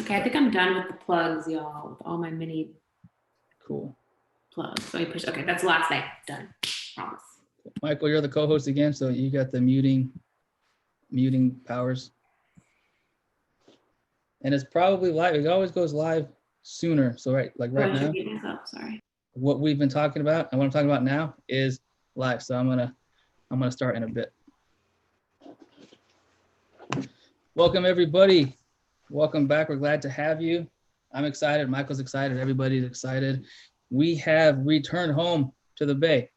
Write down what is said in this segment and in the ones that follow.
Okay, I think I'm done with the plugs, y'all, with all my mini Cool. plugs. So I push. Okay, that's the last thing. Done. Promise. Michael, you're the co-host again, so you got the muting powers. And it's probably live. It always goes live sooner. So right now, sorry. What we've been talking about and what I'm talking about now is live. So I'm gonna start in a bit. Welcome everybody. Welcome back. We're glad to have you. I'm excited. Michael's excited. Everybody's excited. We have returned home to the Bay.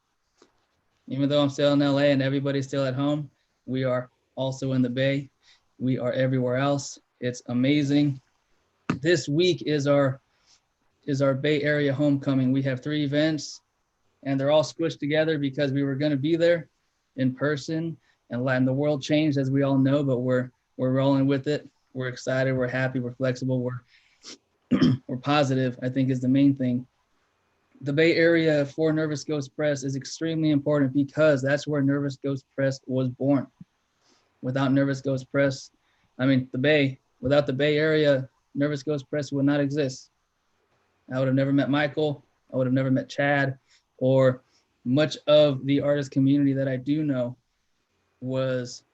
Even though I'm still in LA and everybody's still at home, we are also in the Bay. We are everywhere else. It's amazing. This week is our Bay Area homecoming. We have 3 events and they're all squished together because we were going to be there in person, and the world changed, as we all know, but we're rolling with it. We're excited, we're happy, we're flexible, we're positive, I think is the main thing. The Bay Area for Nervous Ghost Press is extremely important because that's where Nervous Ghost Press was born. Without Nervous Ghost Press, without the Bay Area, Nervous Ghost Press would not exist. I would have never met Michael. I would have never met Chad, or much of the artist community that I do know was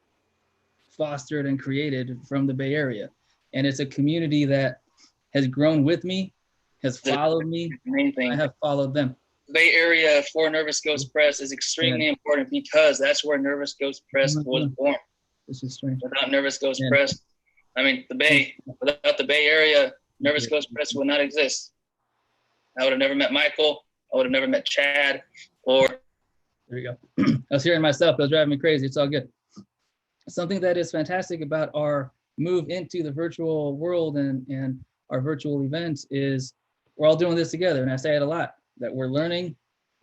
fostered and created from the Bay Area. And it's a community that has grown with me, has followed me. Main thing. I have followed them. Bay Area for Nervous Ghost Press is extremely important because that's where Nervous Ghost Press was born. This is strange. Without Nervous Ghost Press, without the Bay Area, Nervous Ghost Press would not exist. I would have never met Michael. I would have never met Chad, or there we go. I was hearing myself. It was driving me crazy. It's all good. Something that is fantastic about our move into the virtual world and our virtual events is we're all doing this together. And I say it a lot, that we're learning.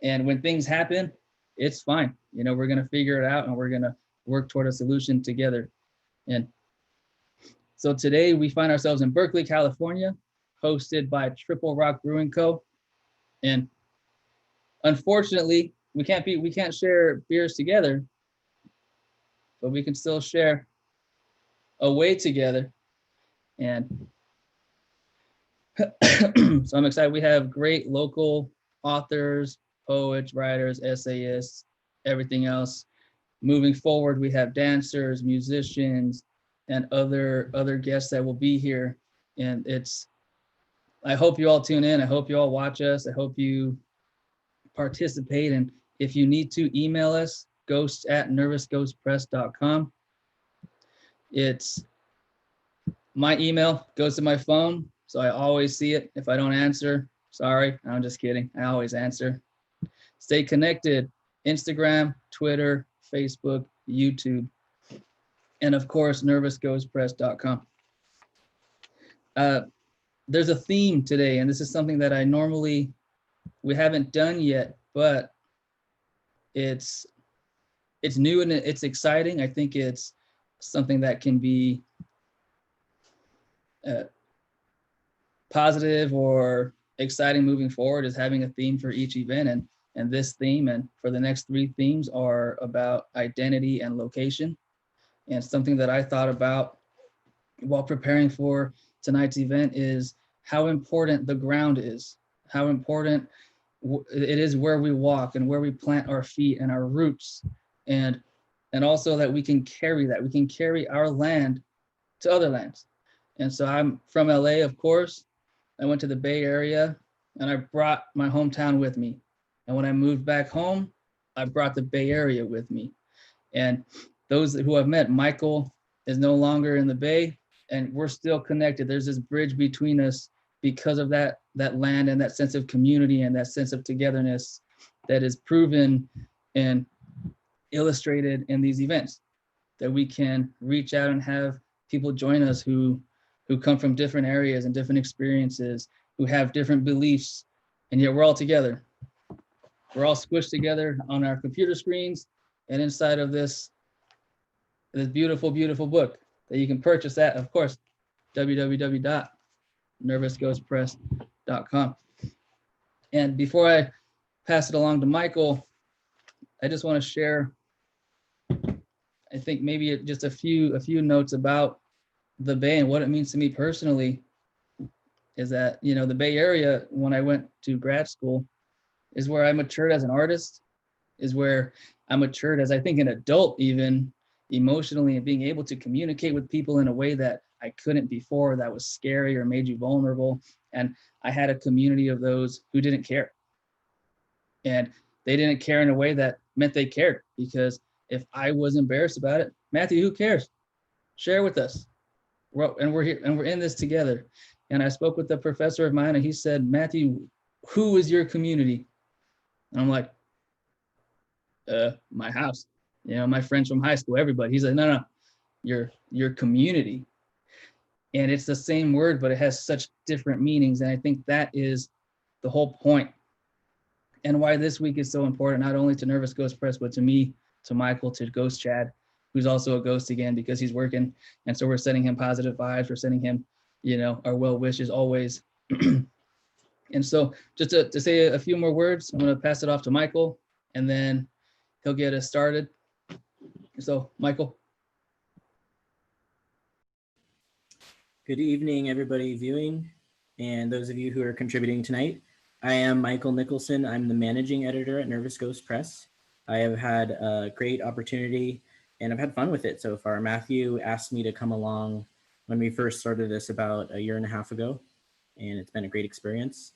And when things happen, it's fine. We're going to figure it out and we're going to work toward a solution together. And so today we find ourselves in Berkeley, California, hosted by Triple Rock Brewing Co. And unfortunately, we can't share beers together, but we can still share a way together. And so I'm excited. We have great local authors, poets, writers, essayists, everything else. Moving forward, we have dancers, musicians, and other guests that will be here. And I hope you all tune in. I hope you all watch us. I hope you participate. And if you need to, email us, ghosts@nervousghostpress.com. It's my email goes to my phone, so I always see it. If I don't answer, sorry, I'm just kidding. I always answer. Stay connected. Instagram, Twitter, Facebook, YouTube, and of course, nervousghostpress.com. There's a theme today, and this is something that we haven't done yet, but it's new and it's exciting. I think it's something that can be positive or exciting moving forward, is having a theme for each event. And this theme and for the next 3 themes are about identity and location. And something that I thought about while preparing for tonight's event is how important the ground is, how important it is where we walk and where we plant our feet and our roots, and also that we can carry our land to other lands. And so I'm from LA, of course. I went to the Bay Area and I brought my hometown with me. And when I moved back home, I brought the Bay Area with me. And those who I've met, Michael is no longer in the Bay, and we're still connected. There's this bridge between us because of that land and that sense of community and that sense of togetherness that is proven and illustrated in these events, that we can reach out and have people join us who come from different areas and different experiences, who have different beliefs, and yet we're all together. We're all squished together on our computer screens and inside of this beautiful, beautiful book that you can purchase at, of course, www.nervousghostpress.com. And before I pass it along to Michael, I just want to share, I think maybe just a few notes about the Bay and what it means to me personally. is that, you know, the Bay Area, when I went to grad school, is where I matured as an artist, is where I matured as, I think, an adult, even emotionally, and being able to communicate with people in a way that I couldn't before, that was scary or made you vulnerable. And I had a community of those who didn't care. And they didn't care in a way that meant they cared, because if I was embarrassed about it, Matthew, who cares? Share with us. And we're here and we're in this together. And I spoke with the professor of mine, and he said, Matthew, who is your community? And I'm like, my house, you know, my friends from high school, everybody. He's like, no, your community. And it's the same word, but it has such different meanings. And I think that is the whole point, and why this week is so important, not only to Nervous Ghost Press, but to me, to Michael, to Ghost Chad, who's also a ghost again, because he's working. And so we're sending him positive vibes. We're sending him, you know, our well wishes always. And so just to say a few more words, I'm going to pass it off to Michael, and then he'll get us started. So, Michael. Good evening, everybody viewing, and those of you who are contributing tonight. I am Michael Nicholson. I'm the managing editor at Nervous Ghost Press. I have had a great opportunity, and I've had fun with it so far. Matthew asked me to come along when we first started this about a year and a half ago, and it's been a great experience.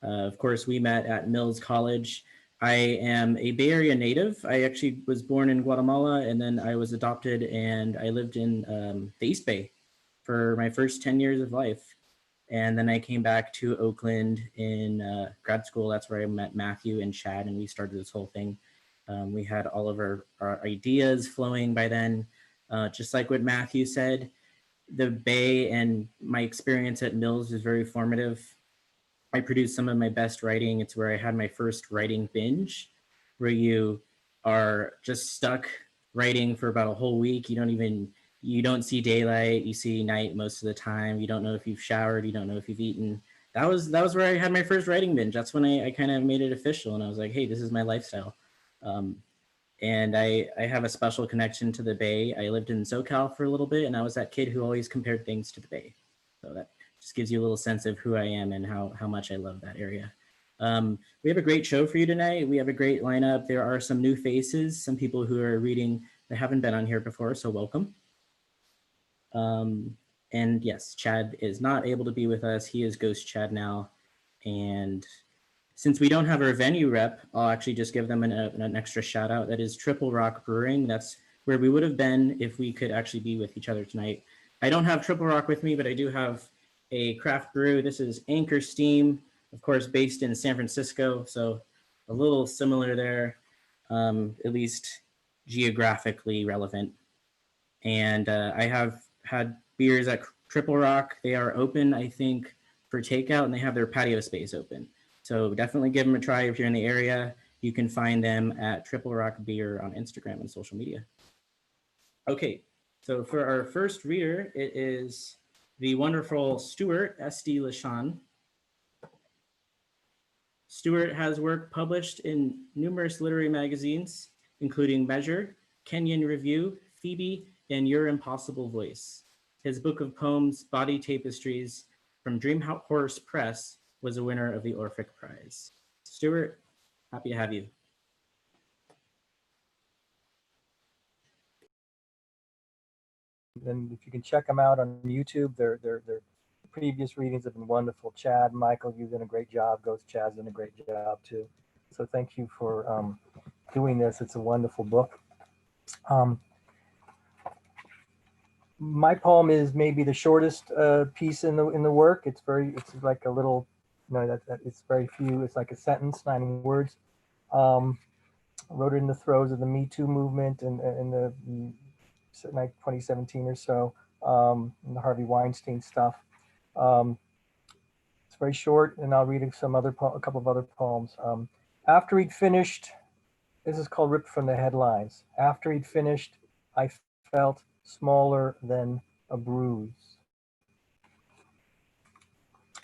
Of course, we met at Mills College. I am a Bay Area native. I actually was born in Guatemala, and then I was adopted, and I lived in the East Bay for my first 10 years of life. And then I came back to Oakland in grad school. That's where I met Matthew and Chad, and we started this whole thing. We had all of our ideas flowing by then. Just like what Matthew said, the Bay and my experience at Mills was very formative. I produced some of my best writing. It's where I had my first writing binge, where you are just stuck writing for about a whole week. You don't see daylight, you see night most of the time. You don't know if you've showered, you don't know if you've eaten. That was where I had my first writing binge. That's when I kind of made it official, and I was like, hey, this is my lifestyle. And I have a special connection to the Bay. I lived in SoCal for a little bit, and I was that kid who always compared things to the Bay. So that just gives you a little sense of who I am and how much I love that area. We have a great show for you tonight. We have a great lineup. There are some new faces, some people who are reading that haven't been on here before, so welcome. And yes, Chad is not able to be with us. He is Ghost Chad now. And since we don't have our venue rep, I'll actually just give them an extra shout out. That is Triple Rock Brewing. That's where we would have been if we could actually be with each other tonight. I don't have Triple Rock with me, but I do have a craft brew. This is Anchor Steam, of course, based in San Francisco. So a little similar there, at least geographically relevant. And I have had beers at Triple Rock. They are open, I think, for takeout, and they have their patio space open. So definitely give them a try if you're in the area. You can find them at Triple Rock Beer on Instagram and social media. Okay, so for our first reader, it is the wonderful Stuart S.D. LaShawn. Stuart has work published in numerous literary magazines, including Measure, Kenyon Review, Phoebe, and Your Impossible Voice. His book of poems, Body Tapestries, from Dream Horse Press, was a winner of the Orphic Prize. Stuart, happy to have you. And if you can check them out on YouTube, their previous readings have been wonderful. Chad, Michael, you've done a great job. Ghost Chad's done a great job too. So thank you for doing this. It's a wonderful book. My poem is maybe the shortest piece in the work. It's like a little, it's very few. It's like a sentence, 9 words. I wrote it in the throes of the Me Too movement and the 2017 or so, and the Harvey Weinstein stuff. It's very short, and I'll read a couple of other poems. After he'd finished, this is called Ripped from the Headlines. After he'd finished, I felt smaller than a bruise.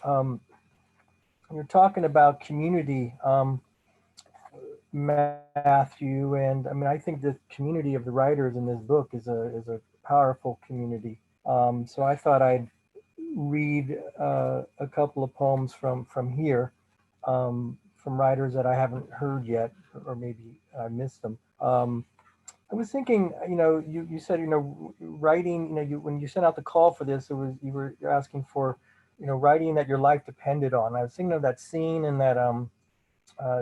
You're talking about community, Matthew, and I mean, I think the community of the writers in this book is a powerful community. So I thought I'd read a couple of poems from here, from writers that I haven't heard yet, or maybe I missed them. I was thinking, you said, writing, when you sent out the call for this, you're asking for, writing that your life depended on. I was thinking of that scene in that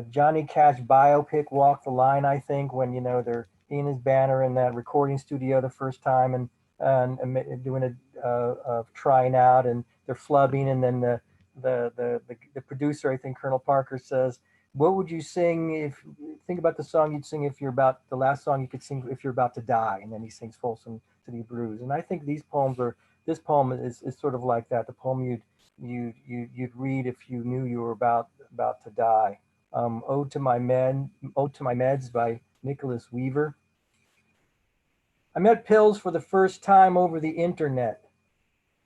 Johnny Cash biopic, Walk the Line, I think, when, they're in his banner in that recording studio the first time and doing trying out, and they're flubbing, and then the producer, I think Colonel Parker, says, what would you sing think about the song you'd sing if you're about, the last song you could sing if you're about to die, and then he sings Folsom City Blues. And I think this poem is sort of like that, the poem you'd read if you knew you were about to die. Ode to My Meds by Nicholas Weaver. I met pills for the first time over the internet.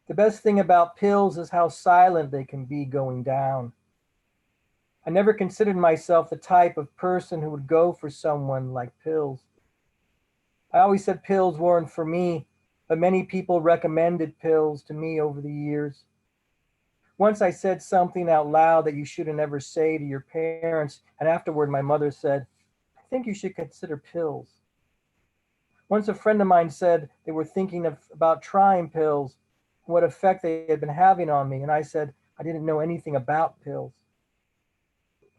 The best thing about pills is how silent they can be going down. I never considered myself the type of person who would go for someone like pills. I always said pills weren't for me, but many people recommended pills to me over the years. Once I said something out loud that you should never say to your parents, and afterward my mother said, I think you should consider pills. Once a friend of mine said they were thinking about trying pills, what effect they had been having on me, and I said I didn't know anything about pills.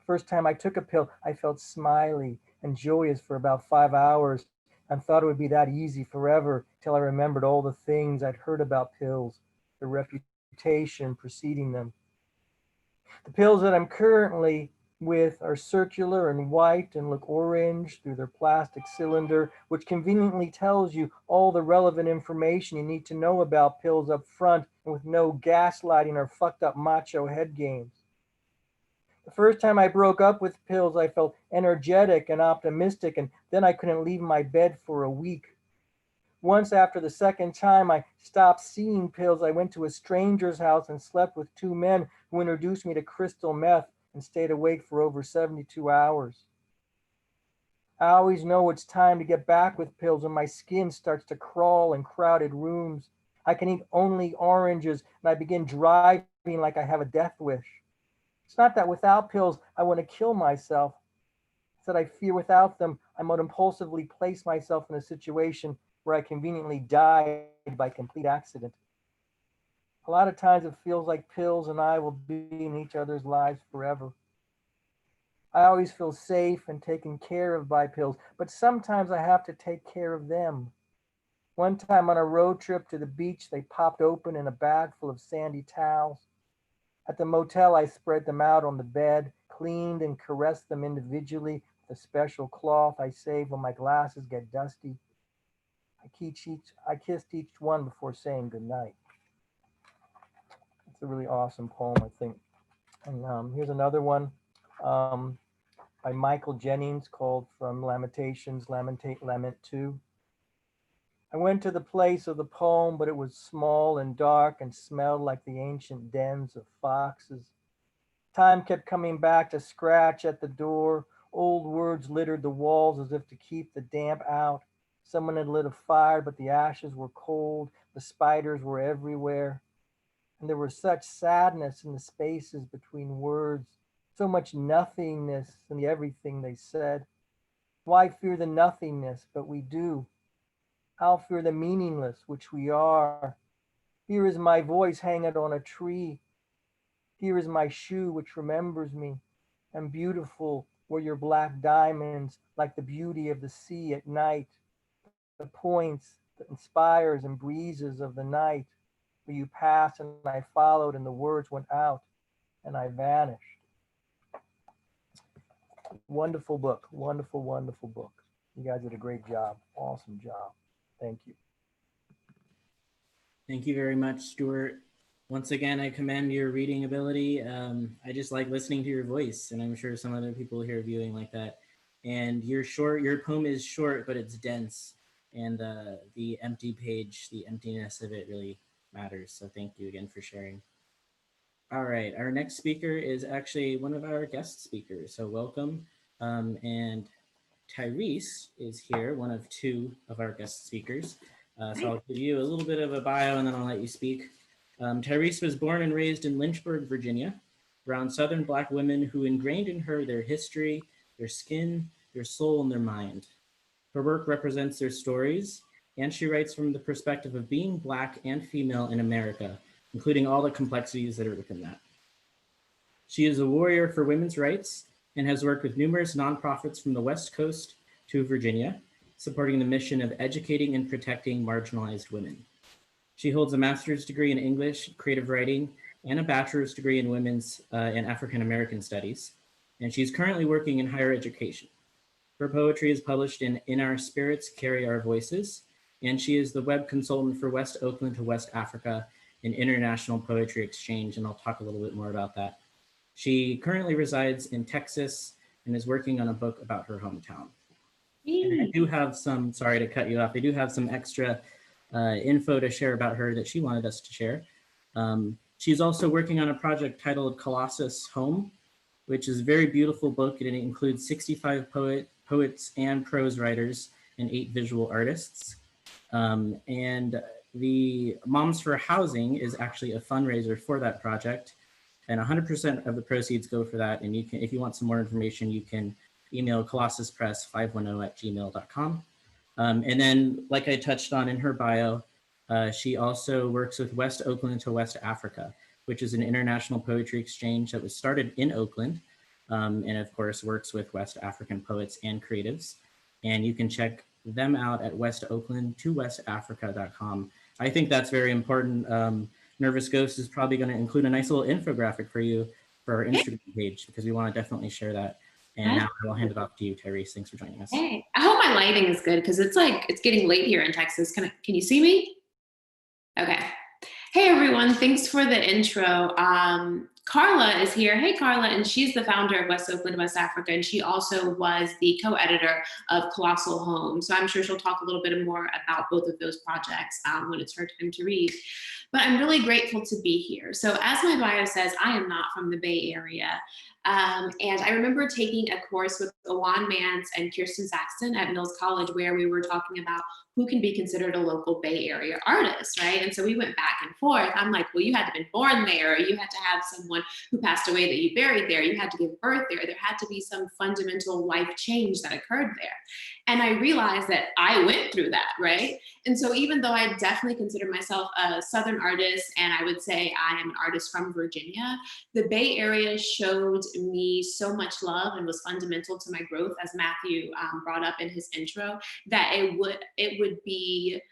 First time I took a pill, I felt smiley and joyous for about 5 hours and thought it would be that easy forever till I remembered all the things I'd heard about pills, the reputation preceding them. The pills that I'm currently with are circular and white and look orange through their plastic cylinder, which conveniently tells you all the relevant information you need to know about pills up front, and with no gaslighting or fucked up macho head games. The first time I broke up with pills, I felt energetic and optimistic, and then I couldn't leave my bed for a week. Once after the second time I stopped seeing pills, I went to a stranger's house and slept with two men who introduced me to crystal meth and stayed awake for over 72 hours. I always know it's time to get back with pills when my skin starts to crawl in crowded rooms. I can eat only oranges and I begin driving like I have a death wish. It's not that without pills, I want to kill myself. It's that I fear without them, I might impulsively place myself in a situation where I conveniently died by complete accident. A lot of times it feels like pills and I will be in each other's lives forever. I always feel safe and taken care of by pills, but sometimes I have to take care of them. One time on a road trip to the beach, they popped open in a bag full of sandy towels. At the motel, I spread them out on the bed, cleaned and caressed them individually with a special cloth I save when my glasses get dusty. I kissed each one before saying goodnight. It's a really awesome poem, I think. And here's another one by Michael Jennings called From Lamentations, Lament 2. I went to the place of the poem, but it was small and dark and smelled like the ancient dens of foxes. Time kept coming back to scratch at the door. Old words littered the walls as if to keep the damp out. Someone had lit a fire, but the ashes were cold. The spiders were everywhere. And there was such sadness in the spaces between words, so much nothingness in the everything they said. Why fear the nothingness? But we do. How fear the meaningless, which we are? Here is my voice hanging on a tree. Here is my shoe, which remembers me. And beautiful were your black diamonds, like the beauty of the sea at night. The points, the spires and breezes of the night, where you passed and I followed and the words went out and I vanished. Wonderful book, wonderful, wonderful book. You guys did a great job, awesome job. Thank you. Thank you very much, Stuart. Once again, I commend your reading ability. I just like listening to your voice, and I'm sure some other people here viewing like that. And your poem is short, but it's dense. And the empty page, the emptiness of it really matters. So thank you again for sharing. All right, our next speaker is actually one of our guest speakers. So welcome. And Tyrese is here, one of two of our guest speakers. So I'll give you a little bit of a bio and then I'll let you speak. Tyrese was born and raised in Lynchburg, Virginia, around Southern Black women who ingrained in her their history, their skin, their soul, and their mind. Her work represents their stories, and she writes from the perspective of being Black and female in America, including all the complexities that are within that. She is a warrior for women's rights and has worked with numerous nonprofits from the West Coast to Virginia, supporting the mission of educating and protecting marginalized women. She holds a master's degree in English, creative writing, and a bachelor's degree in women's and African American studies, and she's currently working in higher education. Her poetry is published in Our Spirits Carry Our Voices, and she is the web consultant for West Oakland to West Africa, an international poetry exchange, and I'll talk a little bit more about that. She currently resides in Texas and is working on a book about her hometown. And I do have some, sorry to cut you off, I do have some extra info to share about her that she wanted us to share. She's also working on a project titled Colossus Home, which is a very beautiful book, and it includes 65 poets and prose writers and 8 visual artists. And the Moms for Housing is actually a fundraiser for that project, and 100% of the proceeds go for that. And you can, if you want some more information, you can email colossuspress510@gmail.com. And then, like I touched on in her bio, she also works with West Oakland to West Africa, which is an international poetry exchange that was started in Oakland, and of course works with West African poets and creatives. And you can check them out at westoakland2westafrica.com. I think that's very important. Nervous Ghost is probably going to include a nice little infographic for you for our Instagram page, because we want to definitely share that. And now I'll hand it off to you, Tyrese. Thanks for joining us. Hey, I hope my lighting is good, because it's getting late here in Texas. Can you see me? Okay. Hey everyone, thanks for the intro. Carla is here. Hey Carla, and she's the founder of West Oakland, West Africa, and she also was the co-editor of Colossal Home. So I'm sure she'll talk a little bit more about both of those projects when it's her time to read. But I'm really grateful to be here. So as my bio says, I am not from the Bay Area. And I remember taking a course with Awan Mance and Kirsten Saxton at Mills College, where we were talking about who can be considered a local Bay Area artist, right? And so we went back and forth. I'm like, well, you had to have been born there, or you had to have someone who passed away that you buried there, you had to give birth there, there had to be some fundamental life change that occurred there. And I realized that I went through that, right? And so even though I definitely consider myself a Southern artist, and I would say I am an artist from Virginia, the Bay Area showed me so much love and was fundamental to my growth, as Matthew brought up in his intro, that it would be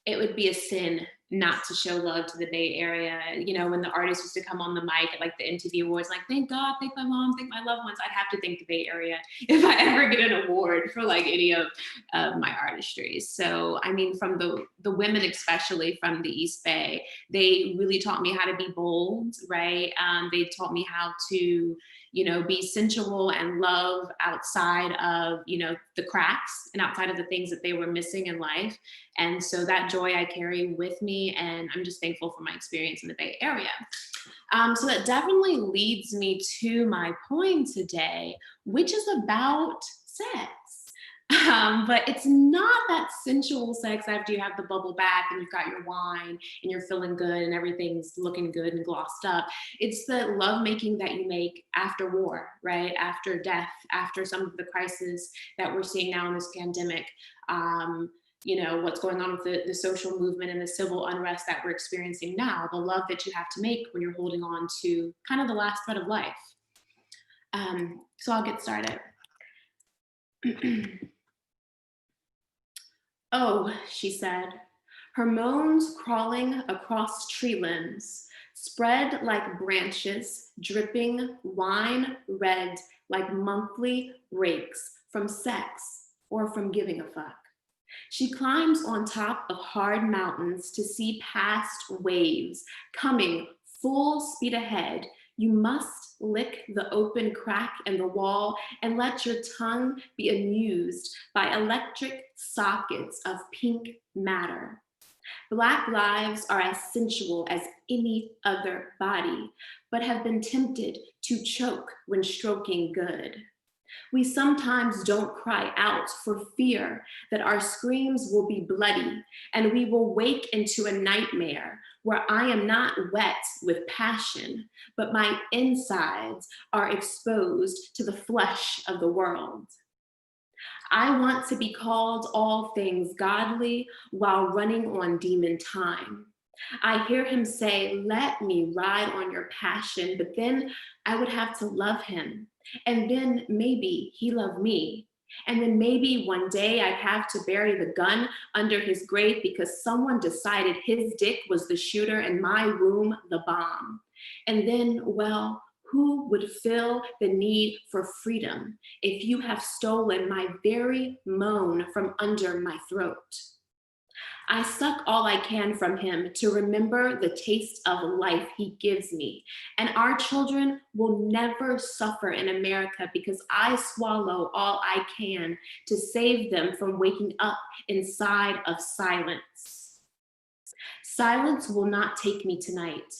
a sin not to show love to the Bay Area. You know, when the artists used to come on the mic at like the MTV Awards, like, thank God, thank my mom, thank my loved ones, I'd have to thank the Bay Area if I ever get an award for like any of my artistry. So, I mean, from the women, especially from the East Bay, they really taught me how to be bold, right? They taught me how to, you know, be sensual and love outside of, you know, the cracks and outside of the things that they were missing in life. And so that joy I carry with me, and I'm just thankful for my experience in the Bay Area. So that definitely leads me to my point today, which is about sex. But it's not that sensual sex after you have the bubble bath and you've got your wine and you're feeling good and everything's looking good and glossed up. It's the lovemaking that you make after war, right? After death, after some of the crises that we're seeing now in this pandemic. You know, what's going on with the social movement and the civil unrest that we're experiencing now, the love that you have to make when you're holding on to kind of the last thread of life. So I'll get started. Oh, she said, her moans crawling across tree limbs, spread like branches, dripping wine red like monthly rakes from sex or from giving a fuck. She climbs on top of hard mountains to see past waves coming full speed ahead. You must lick the open crack in the wall and let your tongue be amused by electric sockets of pink matter. Black lives are as sensual as any other body, but have been tempted to choke when stroking good. We sometimes don't cry out for fear that our screams will be bloody and we will wake into a nightmare where I am not wet with passion, but my insides are exposed to the flesh of the world. I want to be called all things godly while running on demon time. I hear him say, let me ride on your passion, but then I would have to love him. And then maybe he loved me. And then maybe one day I'd have to bury the gun under his grave because someone decided his dick was the shooter and my womb the bomb. And then, well, who would feel the need for freedom if you have stolen my very moan from under my throat? I suck all I can from him to remember the taste of life he gives me. And our children will never suffer in America because I swallow all I can to save them from waking up inside of silence. Silence will not take me tonight.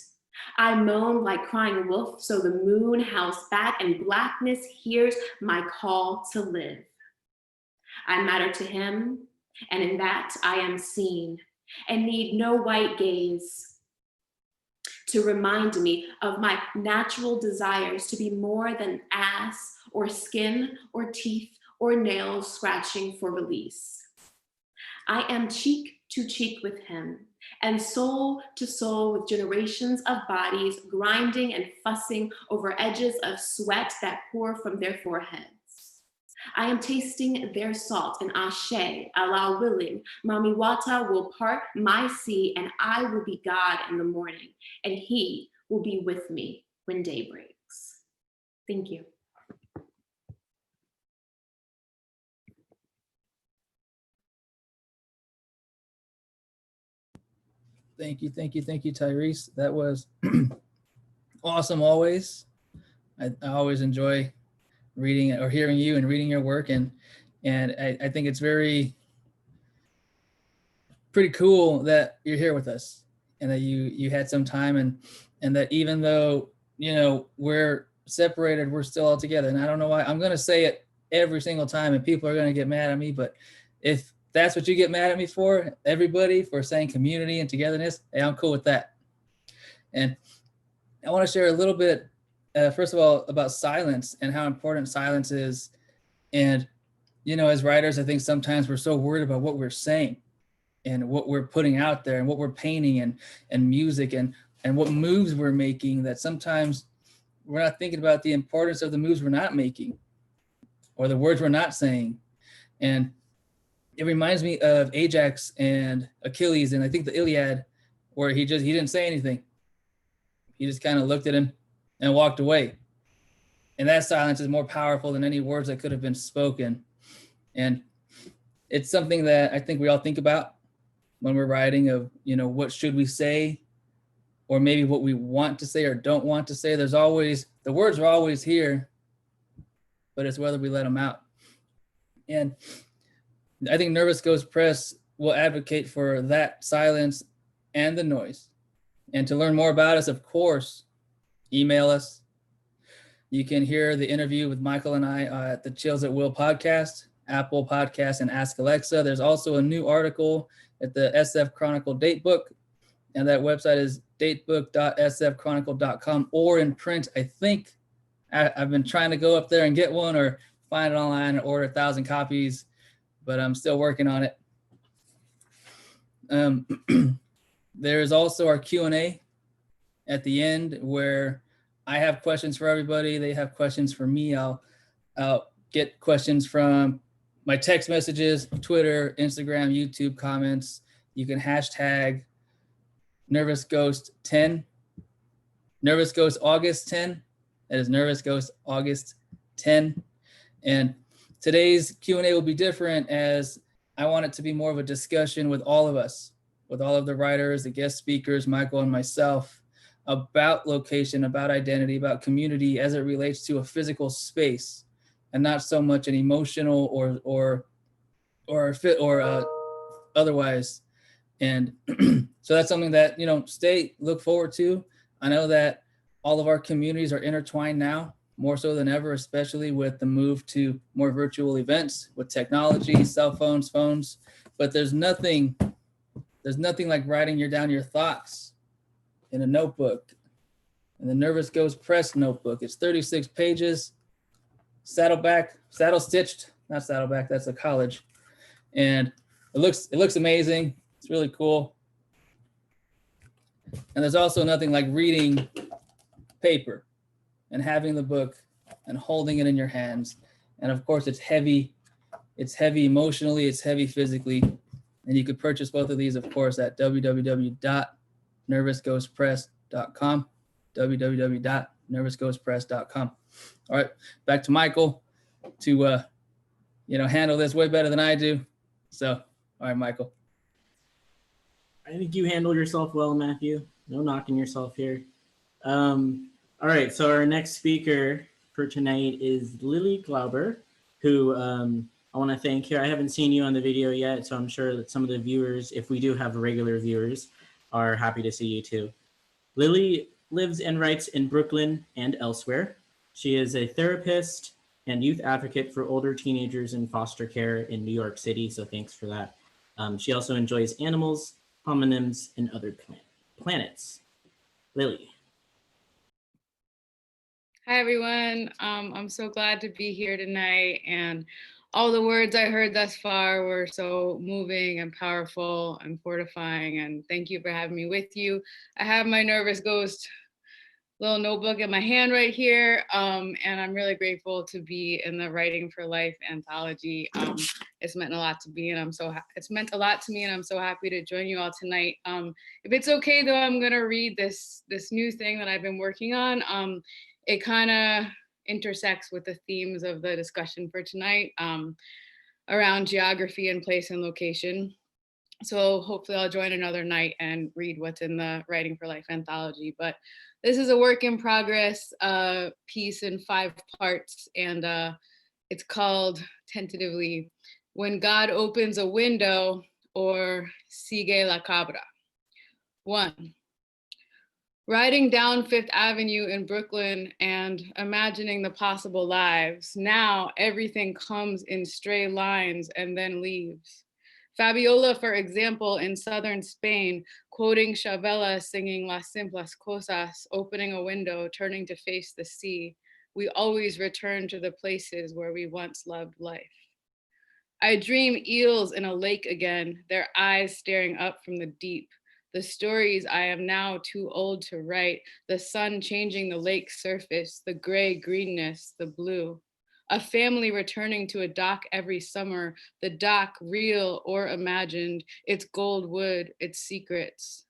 I moan like crying wolf, so the moon howls back and blackness hears my call to live. I matter to him, and in that I am seen and need no white gaze to remind me of my natural desires to be more than ass or skin or teeth or nails scratching for release. I am cheek to cheek with him and soul to soul with generations of bodies grinding and fussing over edges of sweat that pour from their foreheads. I am tasting their salt and ashe, Allah willing. Mami Wata will part my sea and I will be God in the morning and he will be with me when day breaks. Thank you. Thank you, Tyrese. That was awesome always. I always enjoy reading or hearing you and reading your work, and I think it's pretty cool that you're here with us and that you had some time and that even though, you know, we're separated, we're still all together. And I don't know why I'm going to say it every single time and people are going to get mad at me, but if that's what you get mad at me for, everybody, for saying community and togetherness, hey, I'm cool with that. And I want to share a little bit, first of all, about silence and how important silence is. And, you know, as writers, I think sometimes we're so worried about what we're saying and what we're putting out there and what we're painting and music and what moves we're making that sometimes we're not thinking about the importance of the moves we're not making or the words we're not saying. And it reminds me of Ajax and Achilles, and I think the Iliad, where he didn't say anything. He just kind of looked at him and walked away. And that silence is more powerful than any words that could have been spoken. And it's something that I think we all think about when we're writing of, you know, what should we say, or maybe what we want to say or don't want to say. There's always, the words are always here, but it's whether we let them out. And I think Nervous Ghost Press will advocate for that silence and the noise. And to learn more about us, of course, email us. You can hear the interview with Michael and I at the Chills at Will podcast, Apple Podcasts, and Ask Alexa. There's also a new article at the SF Chronicle Datebook, and that website is datebook.sfchronicle.com, or in print. I think I've been trying to go up there and get one or find it online and order 1,000 copies, but I'm still working on it. There is also our Q&A at the end where I have questions for everybody. They have questions for me. I'll get questions from my text messages, Twitter, Instagram, YouTube comments. You can hashtag Nervous Ghost 10, Nervous Ghost August 10. That is Nervous Ghost August 10. And today's Q&A will be different, as I want it to be more of a discussion with all of us, with all of the writers, the guest speakers, Michael and myself, about location, about identity, about community as it relates to a physical space, and not so much an emotional or otherwise. And so that's something that, you know, look forward to. I know that all of our communities are intertwined now, more so than ever, especially with the move to more virtual events with technology, cell phones, but there's nothing like writing down your thoughts in a notebook, in the Nervous Ghost Press notebook. It's 36 pages, saddle stitched, not saddleback, that's a college. And it looks amazing. It's really cool. And there's also nothing like reading paper and having the book and holding it in your hands. And of course, it's heavy. It's heavy emotionally, it's heavy physically. And you could purchase both of these, of course, at www.nervousghostpress.com, www.nervousghostpress.com. All right, back to Michael to handle this way better than I do. So, all right, Michael. I think you handled yourself well, Matthew. No knocking yourself here. All right, so our next speaker for tonight is Lily Globber, who I want to thank here. I haven't seen you on the video yet, so I'm sure that some of the viewers, if we do have regular viewers, are happy to see you too. Lily lives and writes in Brooklyn and elsewhere. She is a therapist and youth advocate for older teenagers in foster care in New York City, so thanks for that. She also enjoys animals, homonyms, and other planets. Lily. Hi, everyone. I'm so glad to be here tonight. And all the words I heard thus far were so moving and powerful and fortifying. And thank you for having me with you. I have my Nervous Ghost little notebook in my hand right here. And I'm really grateful to be in the Writing for Life anthology. It's meant a lot to me, and it's meant a lot to me, and I'm so happy to join you all tonight. If it's okay, though, I'm gonna read this new thing that I've been working on. It kind of intersects with the themes of the discussion for tonight around geography and place and location. So hopefully I'll join another night and read what's in the Writing for Life anthology. But this is a work in progress piece in 5 parts, and it's called, tentatively, When God Opens a Window, or Sigue la Cabra. 1. Riding down Fifth Avenue in Brooklyn and imagining the possible lives, now everything comes in stray lines and then leaves. Fabiola, for example, in southern Spain, quoting Chavela singing Las Simples Cosas, opening a window, turning to face the sea. We always return to the places where we once loved life. I dream eels in a lake again, their eyes staring up from the deep. The stories I am now too old to write, the sun changing the lake's surface, the gray greenness, the blue. A family returning to a dock every summer, the dock real or imagined, its gold wood, its secrets.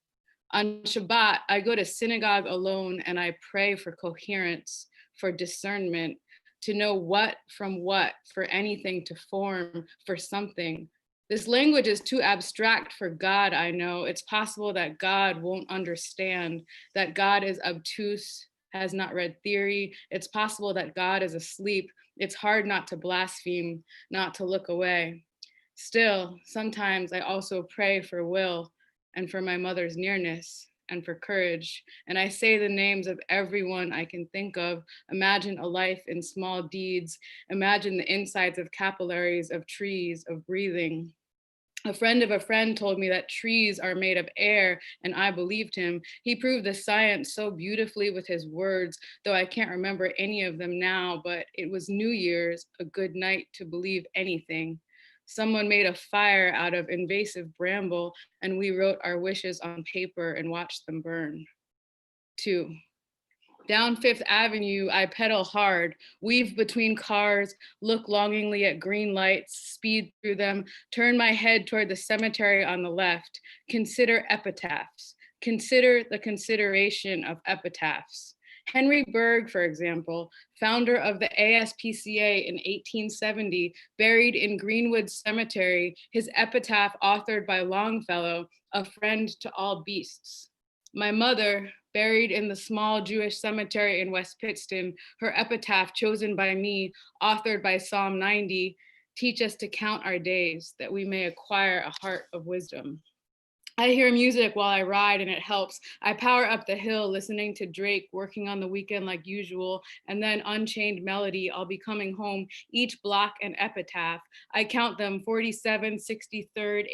On Shabbat, I go to synagogue alone and I pray for coherence, for discernment, to know what from what, for anything to form, for something. This language is too abstract for God, I know. It's possible that God won't understand, that God is obtuse, has not read theory. It's possible that God is asleep. It's hard not to blaspheme, not to look away. Still, sometimes I also pray for will and for my mother's nearness and for courage. And I say the names of everyone I can think of. Imagine a life in small deeds. Imagine the insides of capillaries, of trees, of breathing. A friend of a friend told me that trees are made of air, and I believed him. He proved the science so beautifully with his words, though I can't remember any of them now, but it was New Year's, a good night to believe anything. Someone made a fire out of invasive bramble, and we wrote our wishes on paper and watched them burn. 2. Down Fifth Avenue, I pedal hard, weave between cars, look longingly at green lights, speed through them, turn my head toward the cemetery on the left, consider epitaphs, consider the consideration of epitaphs. Henry Berg, for example, founder of the ASPCA in 1870, buried in Greenwood Cemetery, his epitaph authored by Longfellow, a friend to all beasts. My mother, buried in the small Jewish cemetery in West Pittston, her epitaph chosen by me, authored by Psalm 90, teach us to count our days that we may acquire a heart of wisdom. I hear music while I ride and it helps. I power up the hill listening to Drake, working on the weekend like usual, and then Unchained Melody, I'll be coming home, each block an epitaph. I count them 47, 63rd,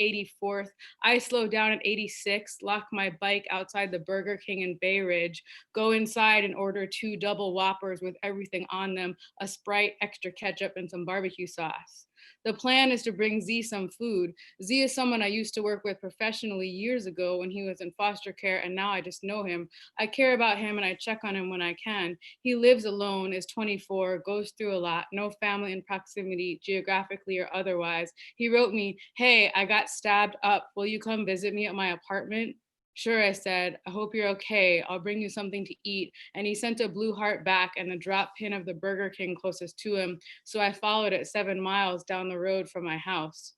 84th. I slow down at 86, lock my bike outside the Burger King in Bay Ridge, go inside and order 2 double Whoppers with everything on them, a Sprite, extra ketchup, and some barbecue sauce. The plan is to bring Z some food. Z is someone I used to work with professionally years ago when he was in foster care, and now I just know him. I care about him and I check on him when I can. He lives alone, is 24, goes through a lot, no family in proximity, geographically or otherwise. He wrote me, "Hey, I got stabbed up. Will you come visit me at my apartment?" "Sure," I said. "I hope you're okay. I'll bring you something to eat." And he sent a blue heart back and the drop pin of the Burger King closest to him. So I followed it 7 miles down the road from my house.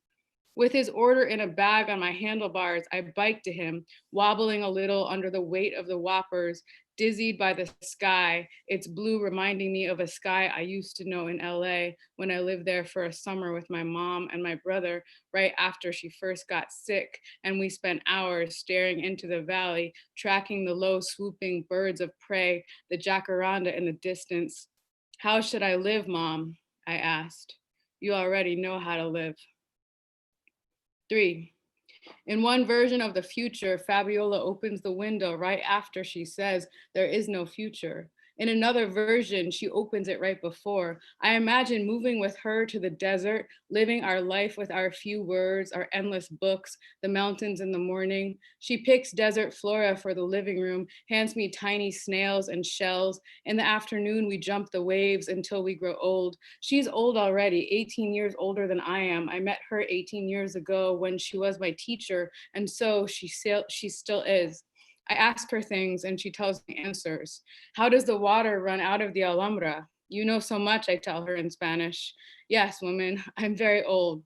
With his order in a bag on my handlebars, I biked to him, wobbling a little under the weight of the Whoppers, dizzied by the sky, its blue reminding me of a sky I used to know in LA when I lived there for a summer with my mom and my brother right after she first got sick, and we spent hours staring into the valley, tracking the low swooping birds of prey, the jacaranda in the distance. "How should I live, Mom?" I asked. "You already know how to live." 3. In one version of the future, Fabiola opens the window right after she says there is no future. In another version, she opens it right before. I imagine moving with her to the desert, living our life with our few words, our endless books, the mountains in the morning. She picks desert flora for the living room, hands me tiny snails and shells. In the afternoon, we jump the waves until we grow old. She's old already, 18 years older than I am. I met her 18 years ago when she was my teacher, and so she still is. I ask her things and she tells me answers. "How does the water run out of the Alhambra?" "You know so much," I tell her in Spanish. "Yes, woman, I'm very old."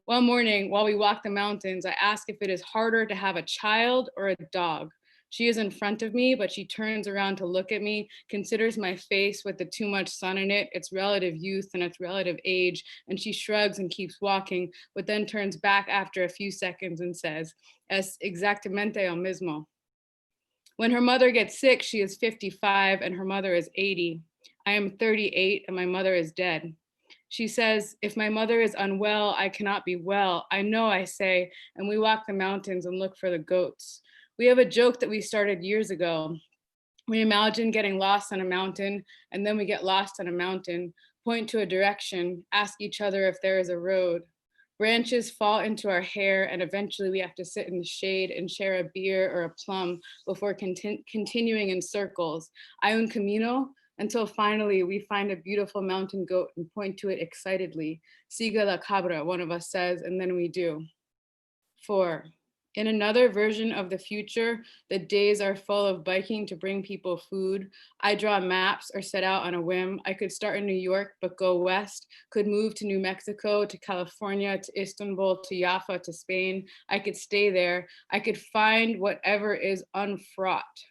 One morning, while we walk the mountains, I ask if it is harder to have a child or a dog. She is in front of me, but she turns around to look at me, considers my face with the too much sun in it, its relative youth and its relative age, and she shrugs and keeps walking, but then turns back after a few seconds and says, "Es exactamente lo mismo." When her mother gets sick, she is 55 and her mother is 80. I am 38 and my mother is dead. She says, "If my mother is unwell, I cannot be well." "I know," I say, and we walk the mountains and look for the goats. We have a joke that we started years ago. We imagine getting lost on a mountain, and then we get lost on a mountain, point to a direction, ask each other if there is a road. Branches fall into our hair, and eventually we have to sit in the shade and share a beer or a plum before continuing in circles. I un camino, until finally we find a beautiful mountain goat and point to it excitedly. "Siga la cabra," one of us says, and then we do. 4. In another version of the future, the days are full of biking to bring people food. I draw maps or set out on a whim. I could start in New York, but go west, could move to New Mexico, to California, to Istanbul, to Jaffa, to Spain. I could stay there. I could find whatever is unfraught.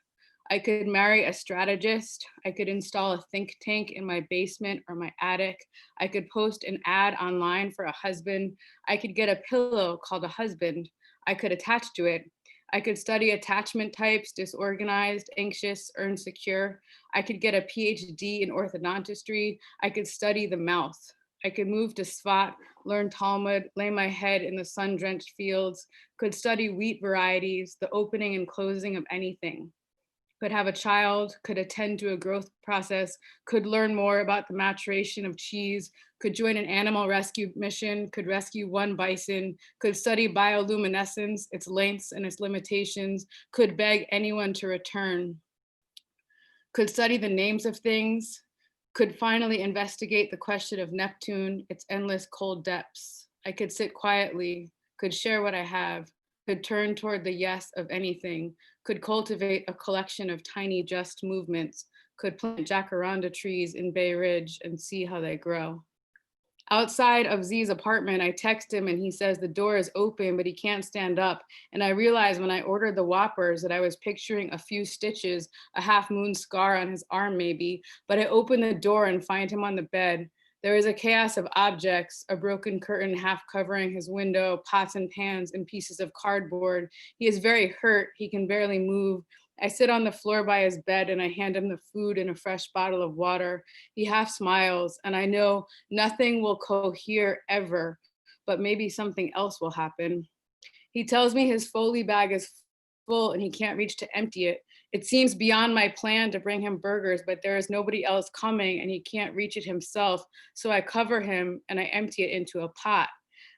I could marry a strategist. I could install a think tank in my basement or my attic. I could post an ad online for a husband. I could get a pillow called a husband. I could attach to it. I could study attachment types, disorganized, anxious, or insecure. I could get a PhD in orthodontistry. I could study the mouth. I could move to Svat, learn Talmud, lay my head in the sun-drenched fields, could study wheat varieties, the opening and closing of anything. Could have a child, could attend to a growth process, could learn more about the maturation of cheese, could join an animal rescue mission, could rescue one bison, could study bioluminescence, its lengths and its limitations, could beg anyone to return, could study the names of things, could finally investigate the question of Neptune, its endless cold depths. I could sit quietly, could share what I have, could turn toward the yes of anything, could cultivate a collection of tiny just movements, could plant jacaranda trees in Bay Ridge and see how they grow. Outside of Z's apartment, I text him and he says the door is open, but he can't stand up. And I realized when I ordered the Whoppers that I was picturing a few stitches, a half moon scar on his arm maybe, but I open the door and find him on the bed. There is a chaos of objects, a broken curtain half covering his window, pots and pans and pieces of cardboard. He is very hurt. He can barely move. I sit on the floor by his bed and I hand him the food and a fresh bottle of water. He half smiles, and I know nothing will cohere ever, but maybe something else will happen. He tells me his Foley bag is full and he can't reach to empty it. It seems beyond my plan to bring him burgers, but there is nobody else coming and he can't reach it himself. So I cover him and I empty it into a pot.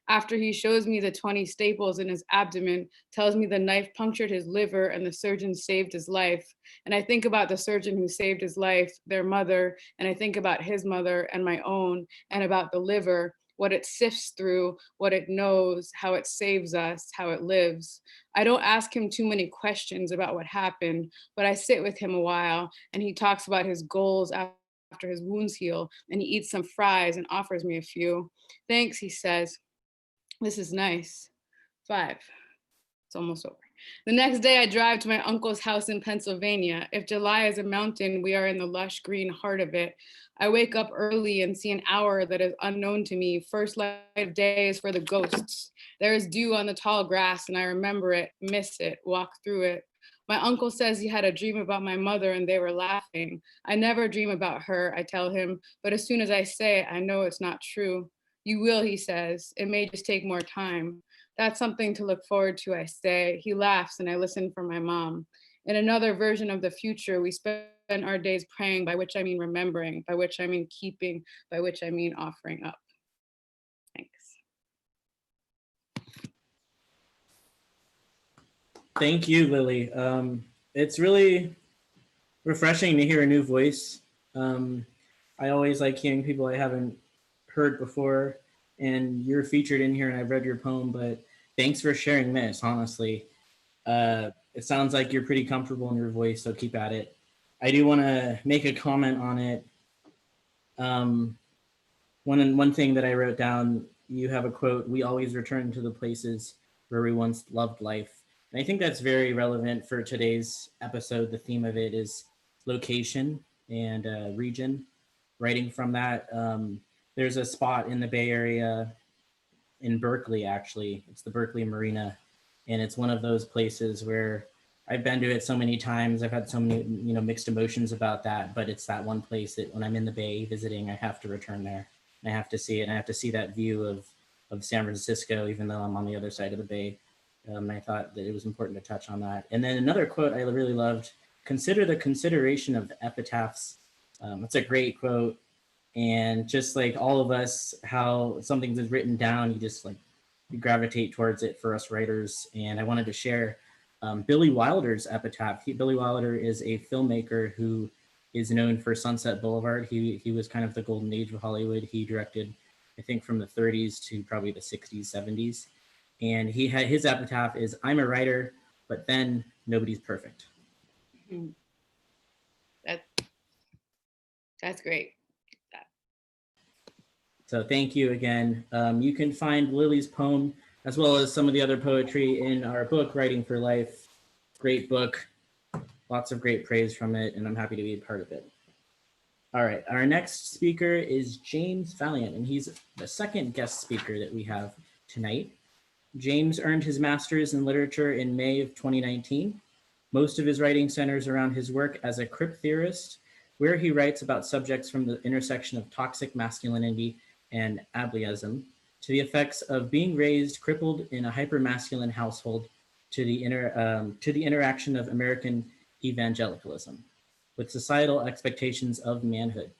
After he shows me the 20 staples in his abdomen, tells me the knife punctured his liver and the surgeon saved his life. And I think about the surgeon who saved his life, their mother, and I think about his mother and my own, and about the liver, what it sifts through, what it knows, how it saves us, how it lives. I don't ask him too many questions about what happened, but I sit with him a while and he talks about his goals after his wounds heal, and he eats some fries and offers me a few. Thanks, he says. This is nice. 5. It's almost over. The next day I drive to my uncle's house in Pennsylvania. If July is a mountain, we are in the lush green heart of it. I wake up early and see an hour that is unknown to me. First light of day is for the ghosts. There is dew on the tall grass and I remember it, miss it, walk through it. My uncle says he had a dream about my mother and they were laughing. I never dream about her, I tell him, but as soon as I say it, I know it's not true. You will, he says. It may just take more time. That's something to look forward to, I say. He laughs and I listen for my mom. In another version of the future, we spend our days praying, by which I mean remembering, by which I mean keeping, by which I mean offering up. Thanks. Thank you, Lily. It's really refreshing to hear a new voice. I always like hearing people I haven't heard before, and you're featured in here and I've read your poem, but thanks for sharing this, honestly. It sounds like you're pretty comfortable in your voice, so keep at it. I do want to make a comment on it. One thing that I wrote down, you have a quote, "We always return to the places where we once loved life." And I think that's very relevant for today's episode. The theme of it is location and region. Writing from that, there's a spot in the Bay Area in Berkeley, actually. It's the Berkeley Marina. And it's one of those places where I've been to it so many times. I've had so many, mixed emotions about that, but it's that one place that when I'm in the Bay visiting, I have to return there. And I have to see it. And I have to see that view of San Francisco, even though I'm on the other side of the Bay. I thought that it was important to touch on that. And then another quote I really loved, "Consider the consideration of epitaphs." It's a great quote. And just like all of us, how something is written down, you gravitate towards it for us writers. And I wanted to share Billy Wilder's epitaph. Billy Wilder is a filmmaker who is known for Sunset Boulevard. He was kind of the golden age of Hollywood. He directed, I think, from the 30s to probably the 60s, 70s. And he had his epitaph is, "I'm a writer, but then nobody's perfect." That's great. So thank you again. You can find Lily's poem as well as some of the other poetry in our book, Writing for Life. Great book, lots of great praise from it, and I'm happy to be a part of it. All right, our next speaker is James Valiant, and he's the second guest speaker that we have tonight. James earned his master's in literature in May of 2019. Most of his writing centers around his work as a crypt theorist, where he writes about subjects from the intersection of toxic masculinity and ableism, to the effects of being raised crippled in a hyper-masculine household, to the interaction of American evangelicalism with societal expectations of manhood.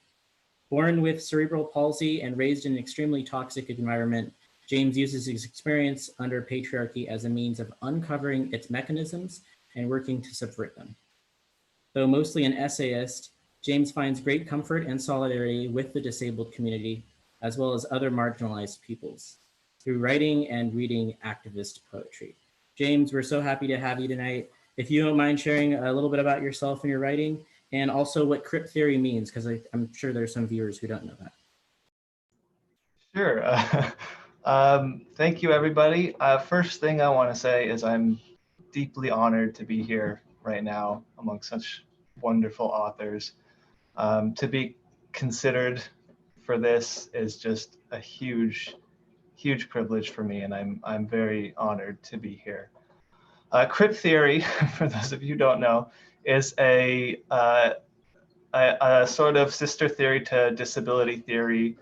Born with cerebral palsy and raised in an extremely toxic environment, James uses his experience under patriarchy as a means of uncovering its mechanisms and working to subvert them. Though mostly an essayist, James finds great comfort and solidarity with the disabled community, as well as other marginalized peoples, through writing and reading activist poetry. James, we're so happy to have you tonight. If you don't mind sharing a little bit about yourself and your writing, and also what crypt theory means, because I'm sure there's some viewers who don't know that. Sure. Thank you, everybody. First thing I want to say is I'm deeply honored to be here right now among such wonderful authors. To be considered for this is just a huge, huge privilege for me, and I'm very honored to be here. Crip theory, for those of you who don't know, is a sort of sister theory to disability theory.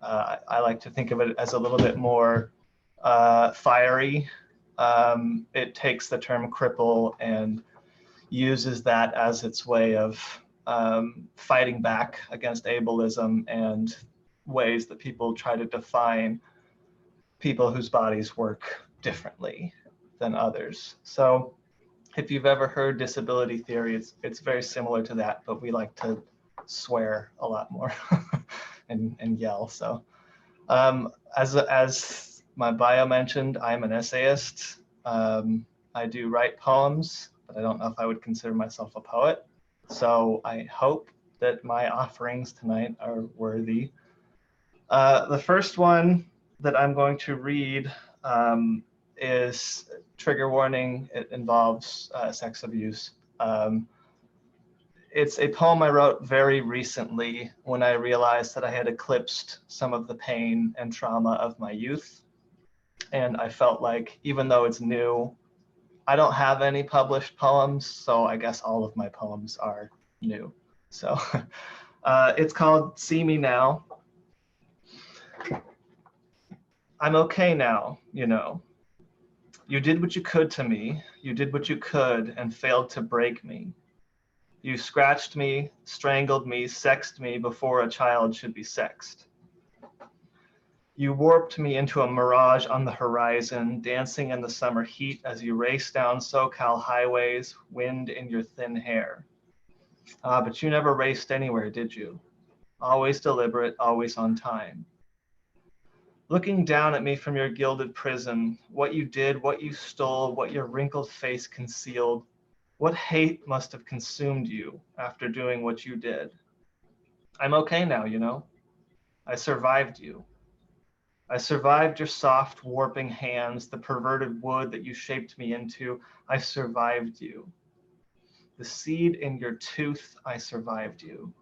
I like to think of it as a little bit more fiery. It takes the term cripple and uses that as its way of fighting back against ableism and ways that people try to define people whose bodies work differently than others. So if you've ever heard disability theory, it's very similar to that, but we like to swear a lot more and yell. So as my bio mentioned, I'm an essayist. I do write poems, but I don't know if I would consider myself a poet. So I hope that my offerings tonight are worthy. The first one that I'm going to read is trigger warning. It involves sex abuse. It's a poem I wrote very recently when I realized that I had eclipsed some of the pain and trauma of my youth. And I felt like, even though it's new, I don't have any published poems, so I guess all of my poems are new. So it's called See Me Now. I'm okay now, you know. You did what you could to me. You did what you could and failed to break me. You scratched me, strangled me, sexed me before a child should be sexed. You warped me into a mirage on the horizon, dancing in the summer heat as you race down SoCal highways, wind in your thin hair. But you never raced anywhere, did you? Always deliberate, always on time. Looking down at me from your gilded prism, what you did, what you stole, what your wrinkled face concealed, what hate must have consumed you after doing what you did. I'm okay now, you know. I survived you. I survived your soft, warping hands, the perverted wood that you shaped me into. I survived you. The seed in your tooth, I survived you.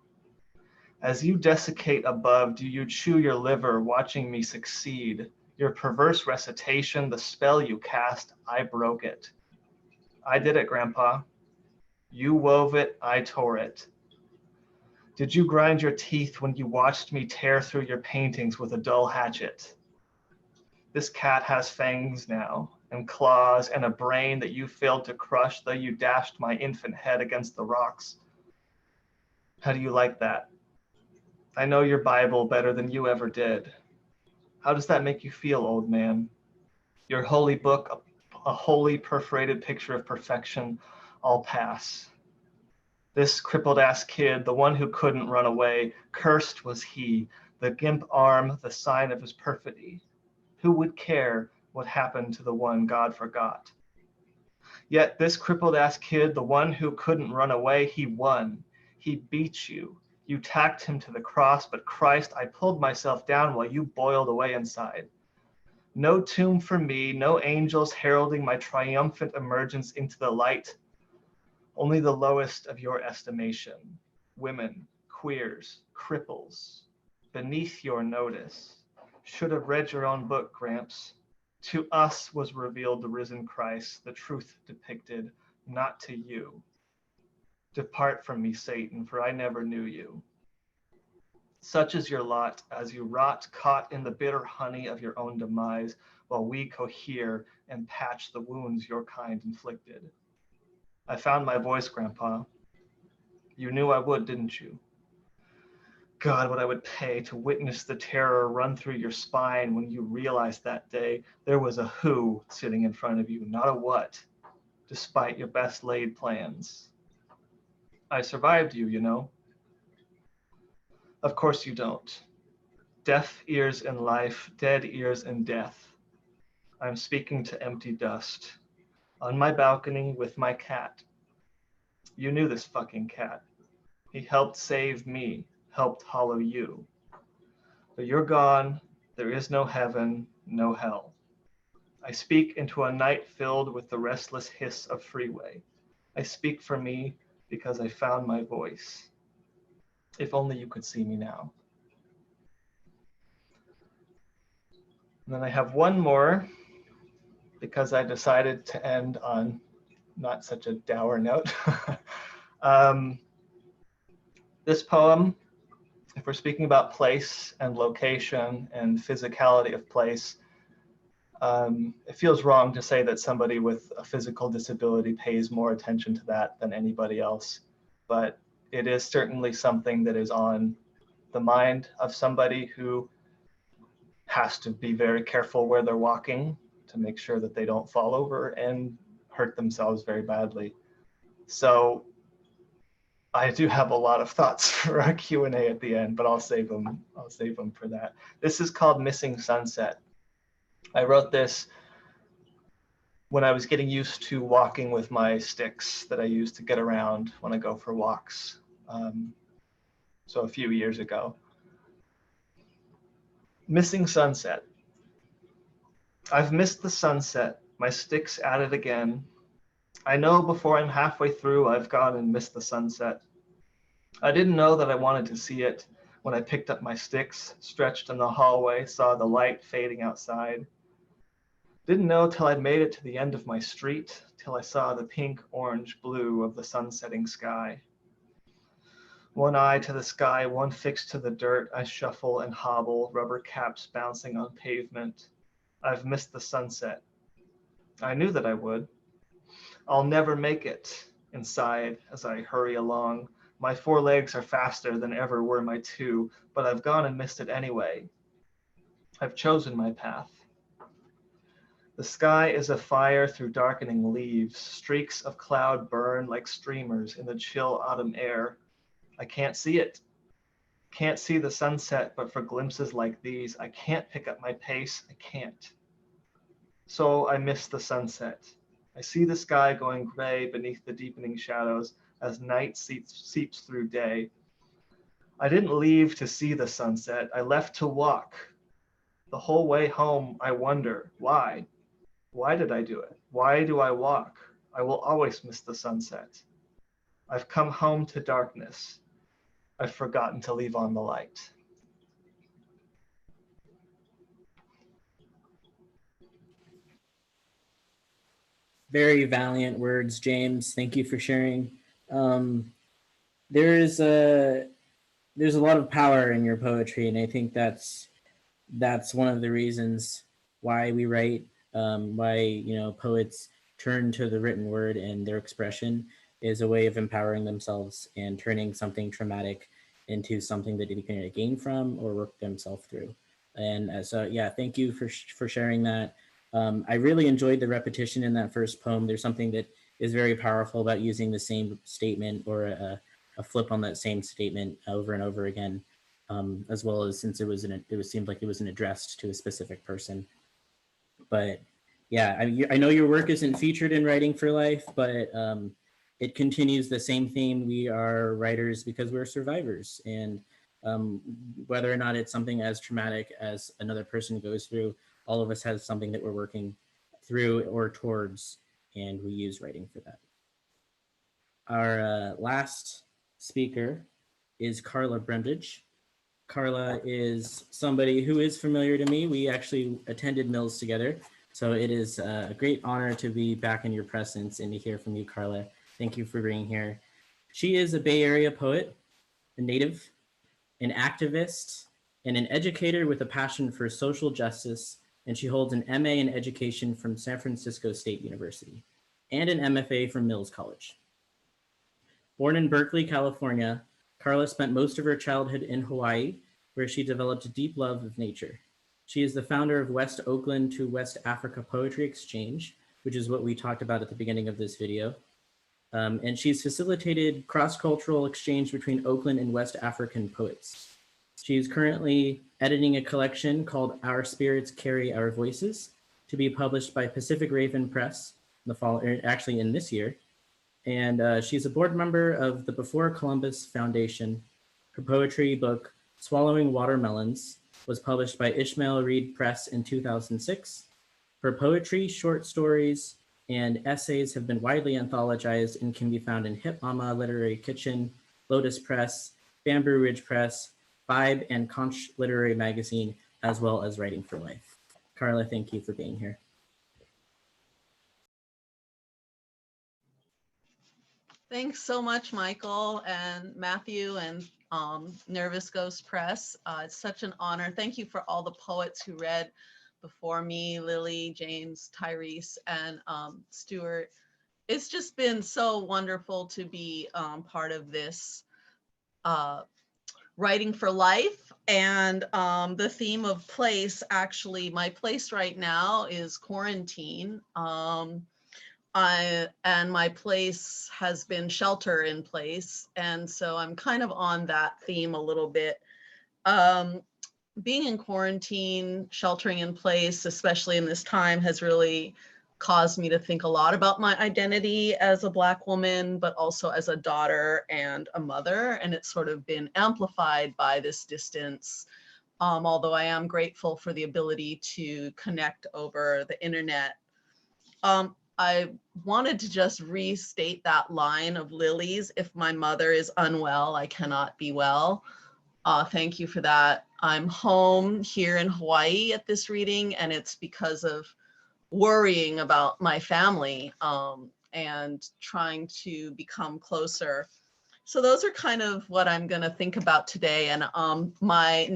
As you desiccate above, do you chew your liver, watching me succeed? Your perverse recitation, the spell you cast, I broke it. I did it, Grandpa. You wove it, I tore it. Did you grind your teeth when you watched me tear through your paintings with a dull hatchet? This cat has fangs now, and claws, and a brain that you failed to crush, though you dashed my infant head against the rocks. How do you like that? I know your Bible better than you ever did. How does that make you feel, old man? Your holy book, a holy perforated picture of perfection, all pass. This crippled ass kid, the one who couldn't run away, cursed was he, the gimp arm, the sign of his perfidy. Who would care what happened to the one God forgot? Yet this crippled ass kid, the one who couldn't run away, he won. He beat you. You tacked him to the cross, but Christ, I pulled myself down while you boiled away inside. No tomb for me, no angels heralding my triumphant emergence into the light. Only the lowest of your estimation. Women, queers, cripples, beneath your notice. Should have read your own book, Gramps. To us was revealed the risen Christ, the truth depicted, not to you. Depart from me, Satan, for I never knew you. Such is your lot, as you rot, caught in the bitter honey of your own demise, while we cohere and patch the wounds your kind inflicted. I found my voice, Grandpa. You knew I would, didn't you? God, what I would pay to witness the terror run through your spine when you realized that day there was a who sitting in front of you, not a what, despite your best laid plans. I survived you, you know. Of course you don't. Deaf ears in life, dead ears in death. I'm speaking to empty dust. On my balcony with my cat. You knew this fucking cat. He helped save me, helped hollow you. But you're gone. There is no heaven, no hell. I speak into a night filled with the restless hiss of freeway. I speak for me because I found my voice. If only you could see me now. And then I have one more because I decided to end on not such a dour note. This poem, if we're speaking about place and location and physicality of place, it feels wrong to say that somebody with a physical disability pays more attention to that than anybody else. But it is certainly something that is on the mind of somebody who has to be very careful where they're walking to make sure that they don't fall over and hurt themselves very badly. So I do have a lot of thoughts for our Q&A at the end, but I'll save them for that. This is called Missing Sunset. I wrote this when I was getting used to walking with my sticks that I use to get around when I go for walks. So a few years ago. Missing sunset. I've missed the sunset, my sticks at it again. I know before I'm halfway through, I've gone and missed the sunset. I didn't know that I wanted to see it when I picked up my sticks, stretched in the hallway, saw the light fading outside. Didn't know till I'd made it to the end of my street, till I saw the pink, orange, blue of the sunsetting sky. One eye to the sky, one fixed to the dirt, I shuffle and hobble, rubber caps bouncing on pavement. I've missed the sunset. I knew that I would. I'll never make it, inside as I hurry along. My 4 legs are faster than ever were my 2, but I've gone and missed it anyway. I've chosen my path. The sky is afire through darkening leaves. Streaks of cloud burn like streamers in the chill autumn air. I can't see it. Can't see the sunset, but for glimpses like these, I can't pick up my pace. I can't. So I miss the sunset. I see the sky going gray beneath the deepening shadows as night seeps through day. I didn't leave to see the sunset. I left to walk. The whole way home, I wonder, why? Why did I do it? Why do I walk? I will always miss the sunset. I've come home to darkness. I've forgotten to leave on the light. Very valiant words, James. Thank you for sharing. There's a lot of power in your poetry, and I think that's one of the reasons why we write, why poets turn to the written word, and their expression is a way of empowering themselves and turning something traumatic into something that they can gain from or work themselves through. And so, yeah, thank you for sharing that. I really enjoyed the repetition in that first poem. There's something that is very powerful about using the same statement or a flip on that same statement over and over again, as well as since it seemed like it was addressed to a specific person. But yeah, I know your work isn't featured in Writing for Life, but it continues the same theme. We are writers because we're survivors, and whether or not it's something as traumatic as another person goes through, all of us have something that we're working through or towards, and we use writing for that. Our last speaker is Carla Bremberg. Carla is somebody who is familiar to me. We actually attended Mills together, so it is a great honor to be back in your presence and to hear from you, Carla. Thank you for being here. She is a Bay Area poet, a native, an activist, and an educator with a passion for social justice, and she holds an MA in education from San Francisco State University and an MFA from Mills College. Born in Berkeley, California, Carla spent most of her childhood in Hawaii, where she developed a deep love of nature. She is the founder of West Oakland to West Africa Poetry Exchange, which is what we talked about at the beginning of this video. And she's facilitated cross-cultural exchange between Oakland and West African poets. She's currently editing a collection called Our Spirits Carry Our Voices, to be published by Pacific Raven Press in the fall, actually in this year. And she's a board member of the Before Columbus Foundation. Her poetry book, Swallowing Watermelons, was published by Ishmael Reed Press in 2006. Her poetry, short stories, and essays have been widely anthologized and can be found in Hip Mama Literary Kitchen, Lotus Press, Bamboo Ridge Press, Vibe, and Conch Literary Magazine, as well as Writing for Life. Carla, thank you for being here. Thanks so much, Michael and Matthew and Nervous Ghost Press. It's such an honor. Thank you for all the poets who read before me, Lily, James, Tyrese, and Stuart. It's just been so wonderful to be part of this writing for life. And the theme of place, actually, my place right now is quarantine. And my place has been shelter in place. And so I'm kind of on that theme a little bit. Being in quarantine, sheltering in place, especially in this time, has really caused me to think a lot about my identity as a Black woman, but also as a daughter and a mother. And it's sort of been amplified by this distance. Although I am grateful for the ability to connect over the internet. I wanted to just restate that line of Lily's, if my mother is unwell, I cannot be well. Thank you for that. I'm home here in Hawaii at this reading, and it's because of worrying about my family and trying to become closer. So those are kind of what I'm gonna think about today. And my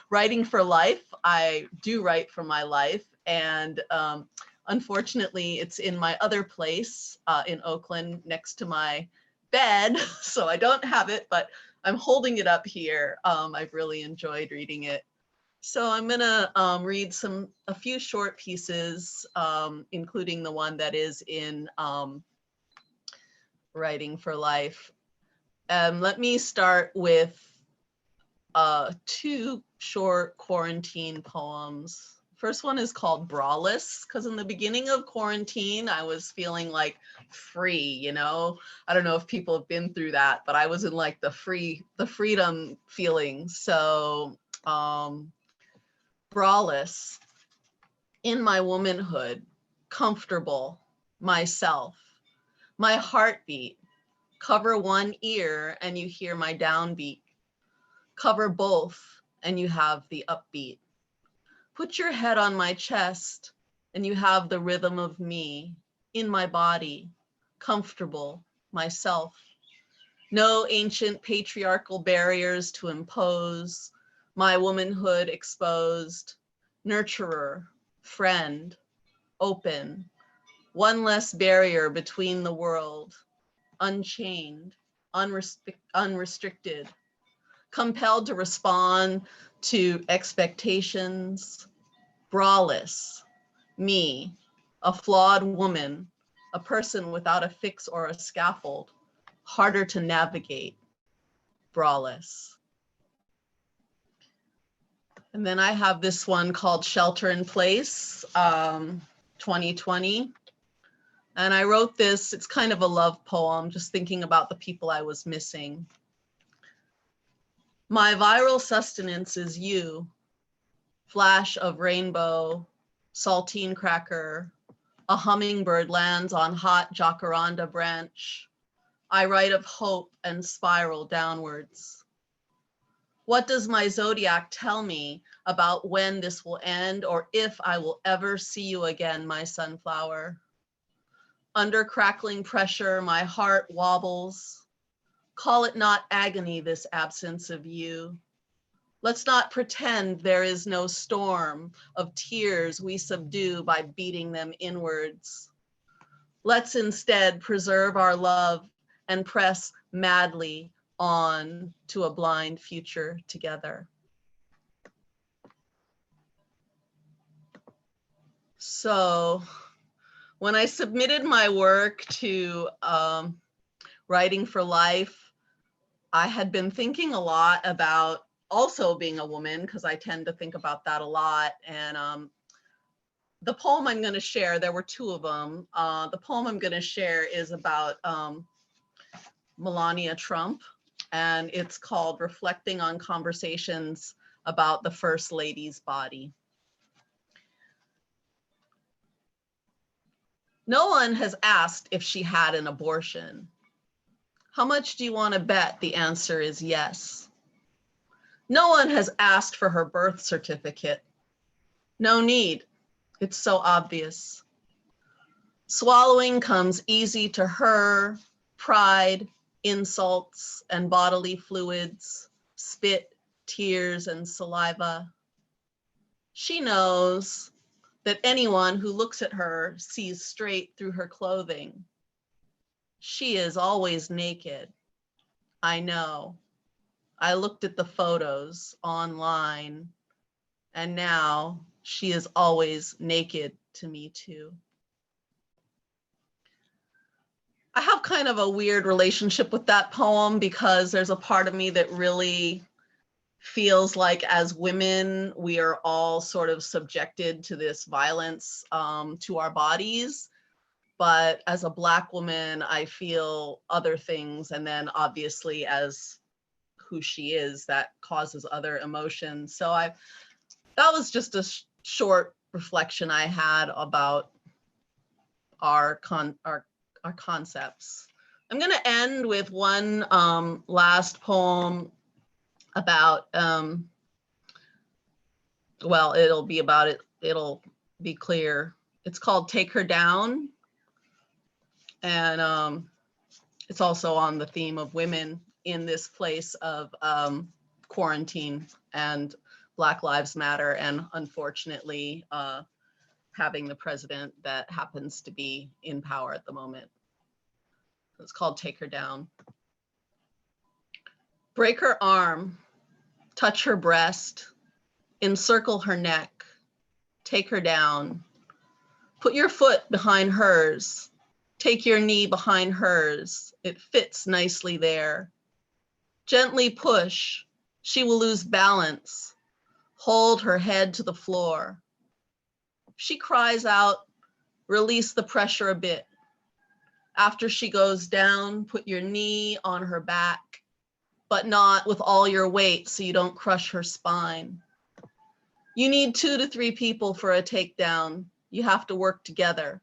writing for life, I do write for my life. And unfortunately, it's in my other place in Oakland next to my bed. So I don't have it, but I'm holding it up here. I've really enjoyed reading it. So I'm gonna read a few short pieces, including the one that is in Writing for Life. Let me start with 2 short quarantine poems. First one is called Braless, because in the beginning of quarantine, I was feeling like free, you know? I don't know if people have been through that, but I was in like the freedom feeling. So braless, in my womanhood, comfortable, myself, my heartbeat, cover one ear and you hear my downbeat, cover both and you have the upbeat. Put your head on my chest and you have the rhythm of me in my body, comfortable, myself. No ancient patriarchal barriers to impose, my womanhood exposed, nurturer, friend, open, one less barrier between the world, unchained, unrestricted, compelled to respond to expectations, braless, me, a flawed woman, a person without a fix or a scaffold, harder to navigate, braless. And then I have this one called Shelter in Place, 2020. And I wrote this, it's kind of a love poem, just thinking about the people I was missing. My viral sustenance is you, flash of rainbow, saltine cracker, a hummingbird lands on hot jacaranda branch. I write of hope and spiral downwards. What does my zodiac tell me about when this will end or if I will ever see you again, my sunflower? Under crackling pressure, my heart wobbles. Call it not agony, this absence of you. Let's not pretend there is no storm of tears we subdue by beating them inwards. Let's instead preserve our love and press madly on to a blind future together. So when I submitted my work to Writing for Life, I had been thinking a lot about also being a woman, because I tend to think about that a lot. And the poem I'm going to share, there were 2 of them. The poem I'm going to share is about Melania Trump, and it's called Reflecting on Conversations About the First Lady's Body. No one has asked if she had an abortion. How much do you want to bet the answer is yes? No one has asked for her birth certificate. No need. It's so obvious. Swallowing comes easy to her. Pride, insults, and bodily fluids, spit, tears, and saliva. She knows that anyone who looks at her sees straight through her clothing. She is always naked. I know. I looked at the photos online, and now she is always naked to me too. I have kind of a weird relationship with that poem because there's a part of me that really feels like as women, we are all sort of subjected to this violence to our bodies. But as a Black woman, I feel other things. And then obviously as who she is, that causes other emotions. So that was just a short reflection I had about our concepts. I'm going to end with one last poem about, well, it'll be clear. It's called Take Her Down. And it's also on the theme of women in this place of quarantine and Black Lives Matter, and unfortunately, having the president that happens to be in power at the moment. It's called Take Her Down. Break her arm, touch her breast, encircle her neck, take her down. Put your foot behind hers, take your knee behind hers. It fits nicely there. Gently push, she will lose balance. Hold her head to the floor. She cries out, release the pressure a bit. After she goes down, put your knee on her back, but not with all your weight so you don't crush her spine. You need 2 to 3 people for a takedown. You have to work together.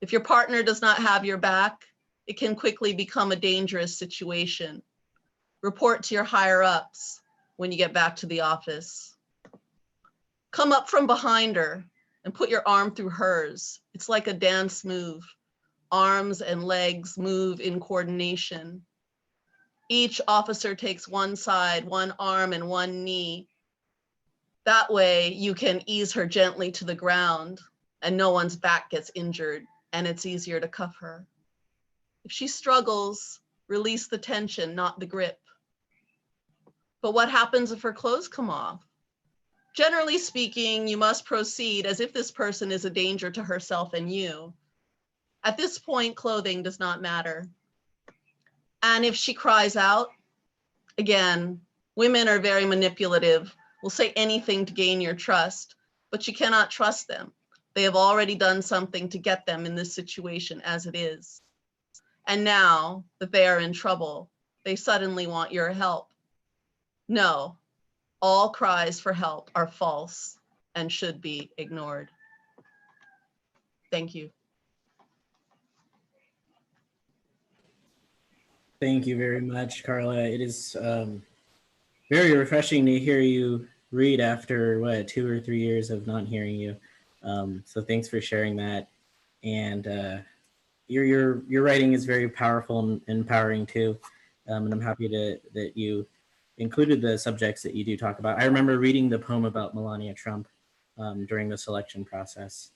If your partner does not have your back, it can quickly become a dangerous situation. Report to your higher ups when you get back to the office. Come up from behind her and put your arm through hers. It's like a dance move. Arms and legs move in coordination. Each officer takes one side, one arm and one knee. That way you can ease her gently to the ground and no one's back gets injured and it's easier to cuff her. If she struggles, release the tension, not the grip. But what happens if her clothes come off? Generally speaking, you must proceed as if this person is a danger to herself and you. At this point, clothing does not matter. And if she cries out, again, women are very manipulative, will say anything to gain your trust, but you cannot trust them. They have already done something to get them in this situation as it is. And now that they are in trouble, they suddenly want your help. No, all cries for help are false and should be ignored. Thank you. Thank you very much, Carla. It is very refreshing to hear you read after, 2 or 3 years of not hearing you. So thanks for sharing that. And your writing is very powerful and empowering too. And I'm happy that you included the subjects that you do talk about. I remember reading the poem about Melania Trump during the selection process.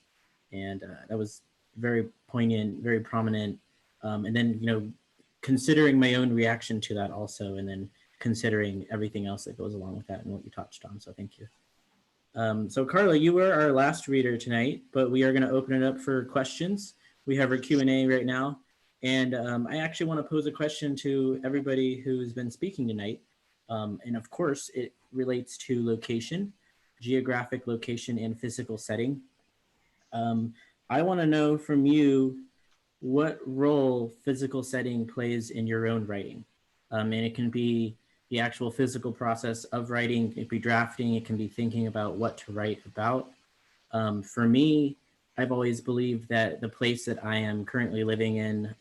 And that was very poignant, very prominent. And then, considering my own reaction to that also, and then considering everything else that goes along with that and what you touched on. So thank you. So Carla, you were our last reader tonight, but we are going to open it up for questions. We have our Q&A right now. And I actually want to pose a question to everybody who's been speaking tonight. And of course, it relates to location, geographic location, and physical setting. I want to know from you what role physical setting plays in your own writing. And it can be the actual physical process of writing, it can be drafting, it can be thinking about what to write about. For me, I've always believed that the place that I am currently living in,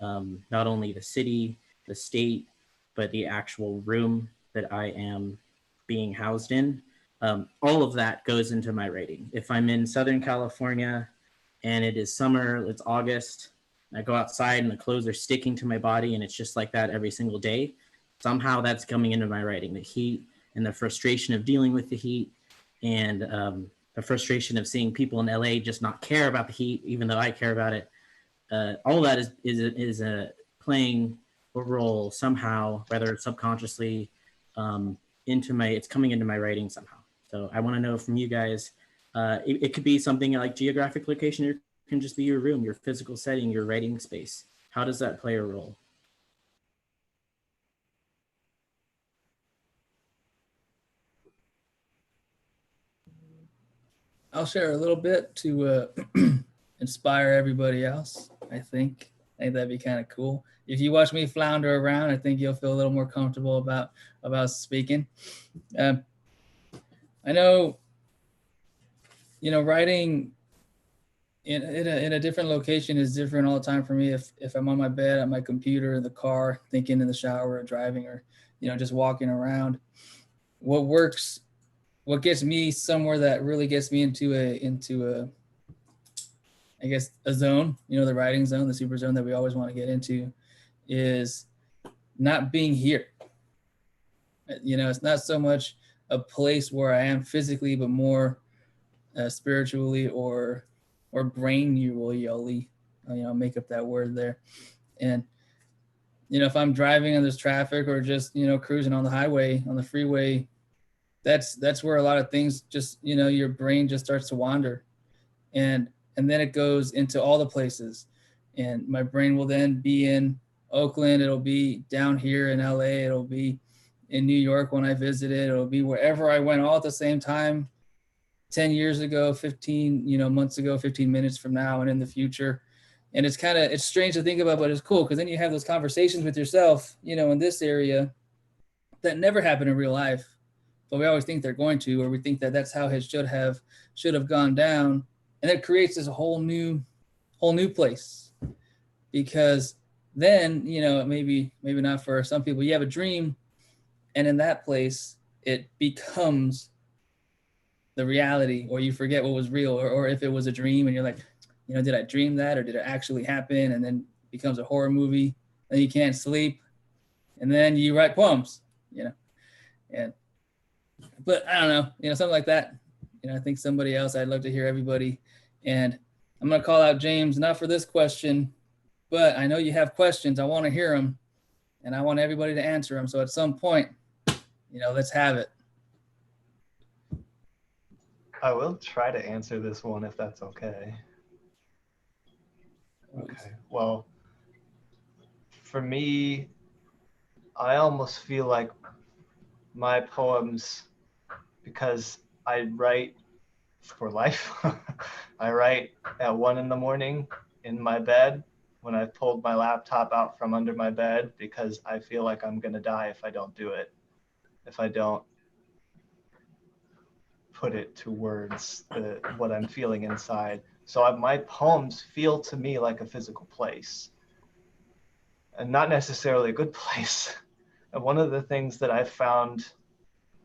not only the city, the state, but the actual room that I am being housed in, All of that goes into my writing. If I'm in Southern California and it is summer, it's August, I go outside and the clothes are sticking to my body and it's just like that every single day, somehow that's coming into my writing. The heat and the frustration of dealing with the heat, and the frustration of seeing people in LA just not care about the heat, even though I care about it. All of that is playing a role somehow, whether subconsciously, it's coming into my writing somehow. So I want to know from you guys, it could be something like geographic location, or it can just be your room, your physical setting, your writing space. How does that play a role? I'll share a little bit to inspire everybody else. I think that'd be kind of cool. If you watch me flounder around, I think you'll feel a little more comfortable about speaking. I know, writing in a different location is different all the time for me. If I'm on my bed, at my computer, in the car, thinking, in the shower, or driving, or just walking around, what gets me somewhere that really gets me into a I guess a zone, the writing zone, the super zone that we always want to get into, is not being here. It's not so much a place where I am physically, but more spiritually or brainly, make up that word there. And if I'm driving and there's traffic, or just cruising on the highway, on the freeway, that's where a lot of things just your brain just starts to wander, and then it goes into all the places, and my brain will then be in Oakland, it'll be down here in LA, it'll be in New York when I visited, it'll be wherever I went all at the same time, 10 years ago, 15 months ago, 15 minutes from now, and in the future. And it's strange to think about, but it's cool, because then you have those conversations with yourself in this area that never happen in real life, but we always think they're going to, or we think that that's how it should have gone down. And it creates this whole new place, because then, maybe not for some people, you have a dream, and in that place it becomes the reality, or you forget what was real, or if it was a dream and you're like, did I dream that, or did it actually happen? And then it becomes a horror movie, and you can't sleep, and then you write poems, but I don't know, something like that. I think somebody else, I'd love to hear everybody. And I'm going to call out James, not for this question, but I know you have questions. I want to hear them, and I want everybody to answer them. So at some point, let's have it. I will try to answer this one if that's okay. Okay, well, for me, I almost feel like my poems, because I write for life, I write at 1 a.m. in my bed when I've pulled my laptop out from under my bed, because I feel like I'm gonna die if I don't do it, if I don't put it to words, what I'm feeling inside. So my poems feel to me like a physical place, and not necessarily a good place. And one of the things that I found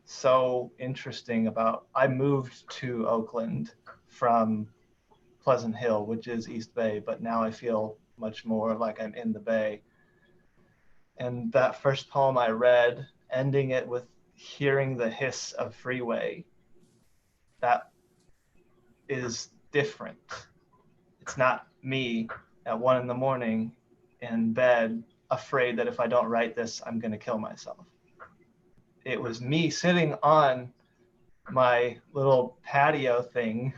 so interesting about, I moved to Oakland from Pleasant Hill, which is East Bay, but now I feel much more like I'm in the Bay. And that first poem I read, ending it with hearing the hiss of freeway, that is different. It's not me at 1 a.m. in bed, afraid that if I don't write this, I'm going to kill myself. It was me sitting on my little patio thing,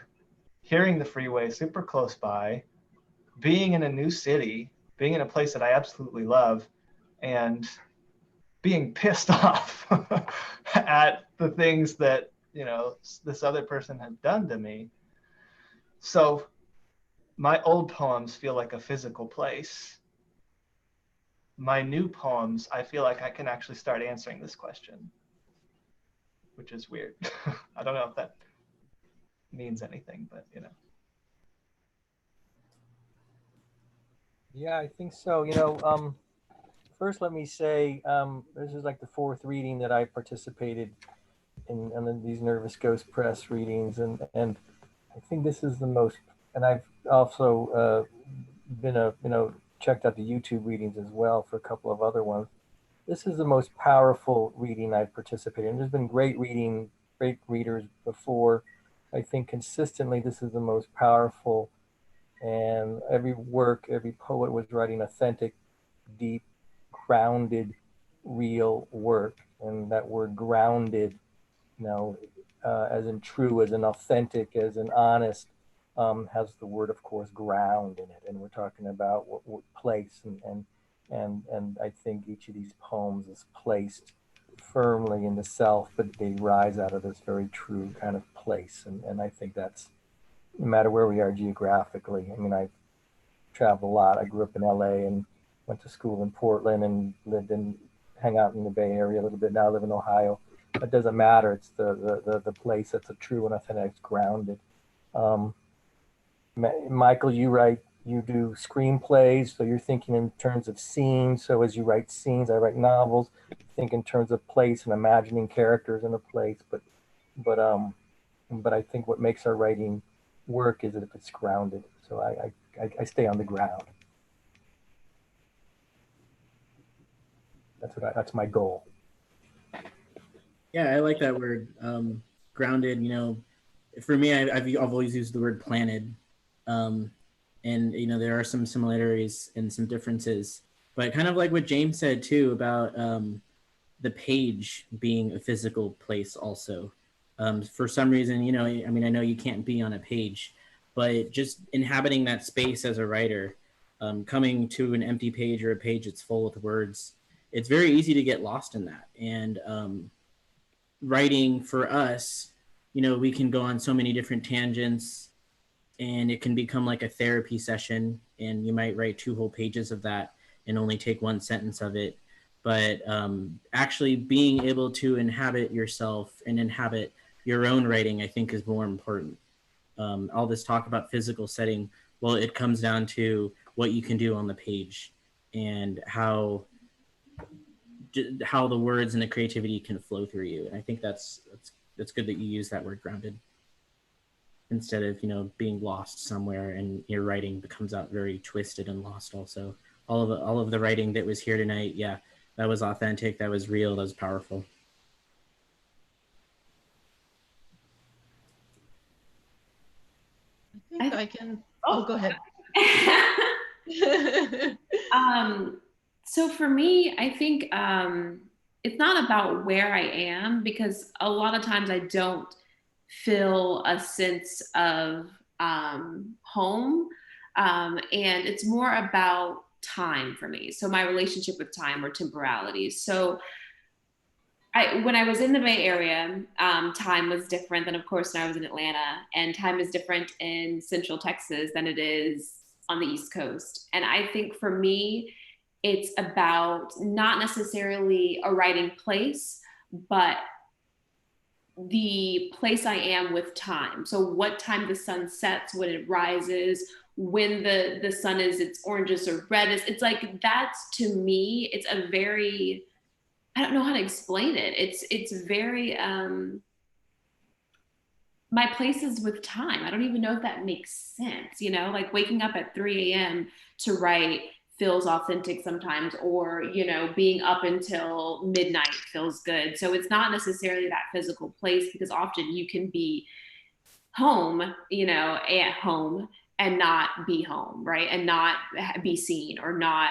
hearing the freeway super close by, being in a new city, being in a place that I absolutely love, and being pissed off at the things that, this other person had done to me. So my old poems feel like a physical place. My new poems, I feel like I can actually start answering this question, which is weird. I don't know if that means anything, but Yeah, I think so. First let me say, this is like the 4th reading that I participated in these Nervous Ghost Press readings, and I think this is the most. And I've also been checked out the YouTube readings as well for a couple of other ones. This is the most powerful reading I've participated in. There's been great readers before. I think consistently this is the most powerful, and every poet was writing authentic, deep, grounded, real work. And that word grounded, as in true, as in authentic, as in honest, has the word, of course, ground in it. And we're talking about what place, and I think each of these poems is placed firmly in the self, but they rise out of this very true kind of place. And I think that's, no matter where we are geographically. I mean, I traveled a lot. I grew up in LA and went to school in Portland and hang out in the Bay Area a little bit. Now I live in Ohio. It doesn't matter. It's the place that's a true and authentic, it's grounded. Michael, you do screenplays, so you're thinking in terms of scenes. So as you write scenes, I write novels, think in terms of place and imagining characters in a place. But I think what makes our writing work is that if it's grounded. So I stay on the ground. That's my goal. Yeah, I like that word, grounded. For me, I've always used the word planted, and there are some similarities and some differences. But kind of like what James said too about the page being a physical place also. For some reason, I know you can't be on a page, but just inhabiting that space as a writer, coming to an empty page or a page that's full with words, it's very easy to get lost in that. And writing for us, we can go on so many different tangents, and it can become like a therapy session, and you might write 2 whole pages of that and only take 1 sentence of it. But actually being able to inhabit yourself and inhabit your own writing, I think, is more important. All this talk about physical setting, well, it comes down to what you can do on the page and how the words and the creativity can flow through you. And I think that's good that you use that word grounded instead of being lost somewhere and your writing becomes out very twisted and lost. Also, all of the writing that was here tonight, yeah, that was authentic, that was real, that was powerful. I think I can. Oh, go ahead. So for me, I think it's not about where I am, because a lot of times I don't feel a sense of home. And it's more about time for me. So my relationship with time, or temporality. So when I was in the Bay Area, time was different than, of course, when I was in Atlanta. And time is different in Central Texas than it is on the East Coast. And I think for me, it's about not necessarily a writing place, but the place I am with time. So what time the sun sets, when it rises, when the sun is its oranges or reddest. It's like, that's, to me, it's a very, I don't know how to explain it. It's very, my place is with time. I don't even know if that makes sense. Like waking up at 3 a.m. to write feels authentic sometimes, or, being up until midnight feels good. So it's not necessarily that physical place, because often you can be home, at home, and not be home, right? And not be seen, or not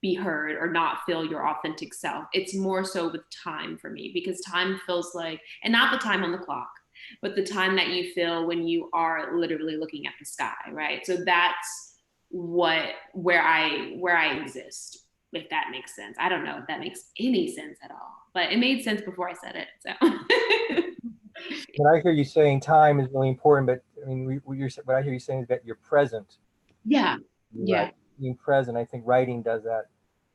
be heard, or not feel your authentic self. It's more so with time for me, because time feels like, and not the time on the clock, but the time that you feel when you are literally looking at the sky, right? So that's where I exist, if that makes sense. I don't know if that makes any sense at all, but it made sense before I said it. So What I hear you saying, time is really important, but I mean, what I hear you saying is that you're present. Yeah. Yeah. Right. Being present. I think writing does that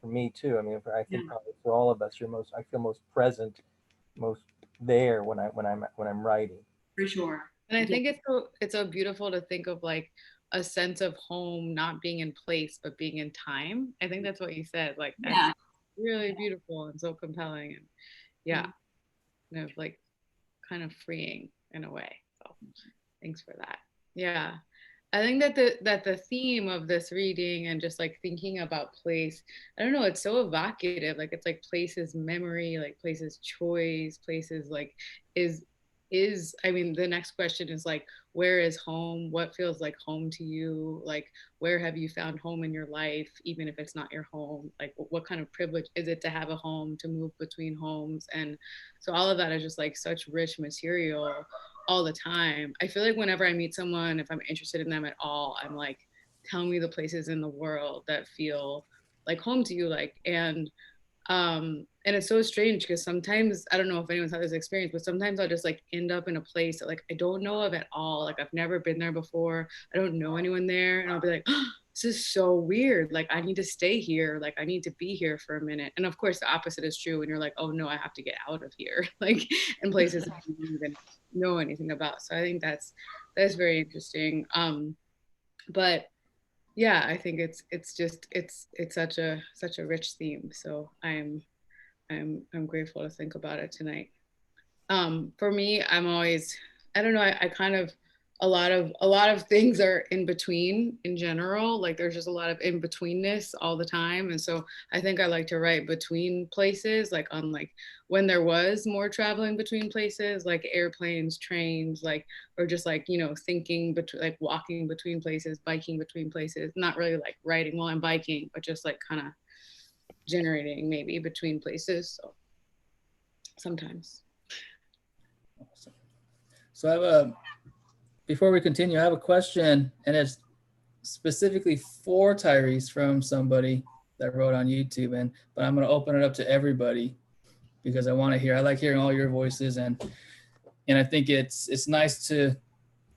for me too. I mean, I think probably for all of us, I feel most present, most there when I'm writing. For sure. And I think it's so beautiful to think of like a sense of home not being in place, but being in time. I think that's what you said. Like, that's really beautiful and so compelling. And like kind of freeing in a way. So thanks for that. Yeah. I think that the theme of this reading and just like thinking about place, I don't know, it's so evocative. Like it's like places memory, like places choice, places like is I mean, the next question is like, where is home? What feels like home to you? Like, where have you found home in your life, even if it's not your home? Like, what kind of privilege is it to have a home, to move between homes? And so all of that is just like such rich material all the time. I feel like whenever I meet someone, if I'm interested in them at all, I'm like, tell me the places in the world that feel like home to you. Like, and it's so strange because sometimes, I don't know if anyone's had this experience, but sometimes I'll just like end up in a place that like I don't know of at all. Like I've never been there before. I don't know anyone there. And I'll be like, oh, this is so weird. Like I need to stay here. Like I need to be here for a minute. And of course the opposite is true when you're like, oh no, I have to get out of here. Like in places that you don't even know anything about. So I think that's very interesting. But yeah, I think it's just it's such a rich theme. So I'm grateful to think about it tonight. For me, I'm always, I don't know, I kind of, a lot of things are in between in general. Like there's just a lot of in betweenness all the time. And so I think I like to write between places, like on like when there was more traveling between places, like airplanes, trains, like, or just like, you know, thinking between, like walking between places, biking between places, not really like writing while I'm biking, but just like kind of generating maybe between places. So sometimes. Awesome. So I have before we continue, I have a question, and it's specifically for Tyrese from somebody that wrote on YouTube, but I'm going to open it up to everybody because I want to hear. I like hearing all your voices, and I think it's nice to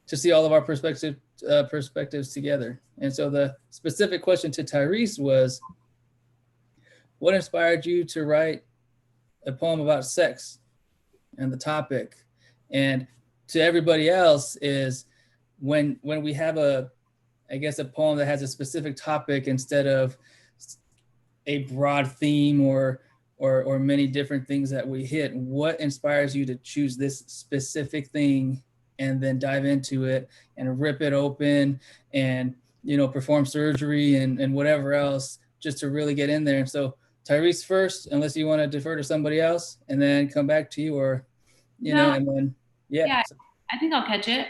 see all of our perspectives together. And so the specific question to Tyrese was, what inspired you to write a poem about sex and the topic? And to everybody else is when we have a poem that has a specific topic instead of a broad theme or many different things that we hit, what inspires you to choose this specific thing and then dive into it and rip it open and, you know, perform surgery and whatever else just to really get in there? And so Tyrese first, unless you want to defer to somebody else, and then come back to you, or, you know, and then, yeah. I think I'll catch it.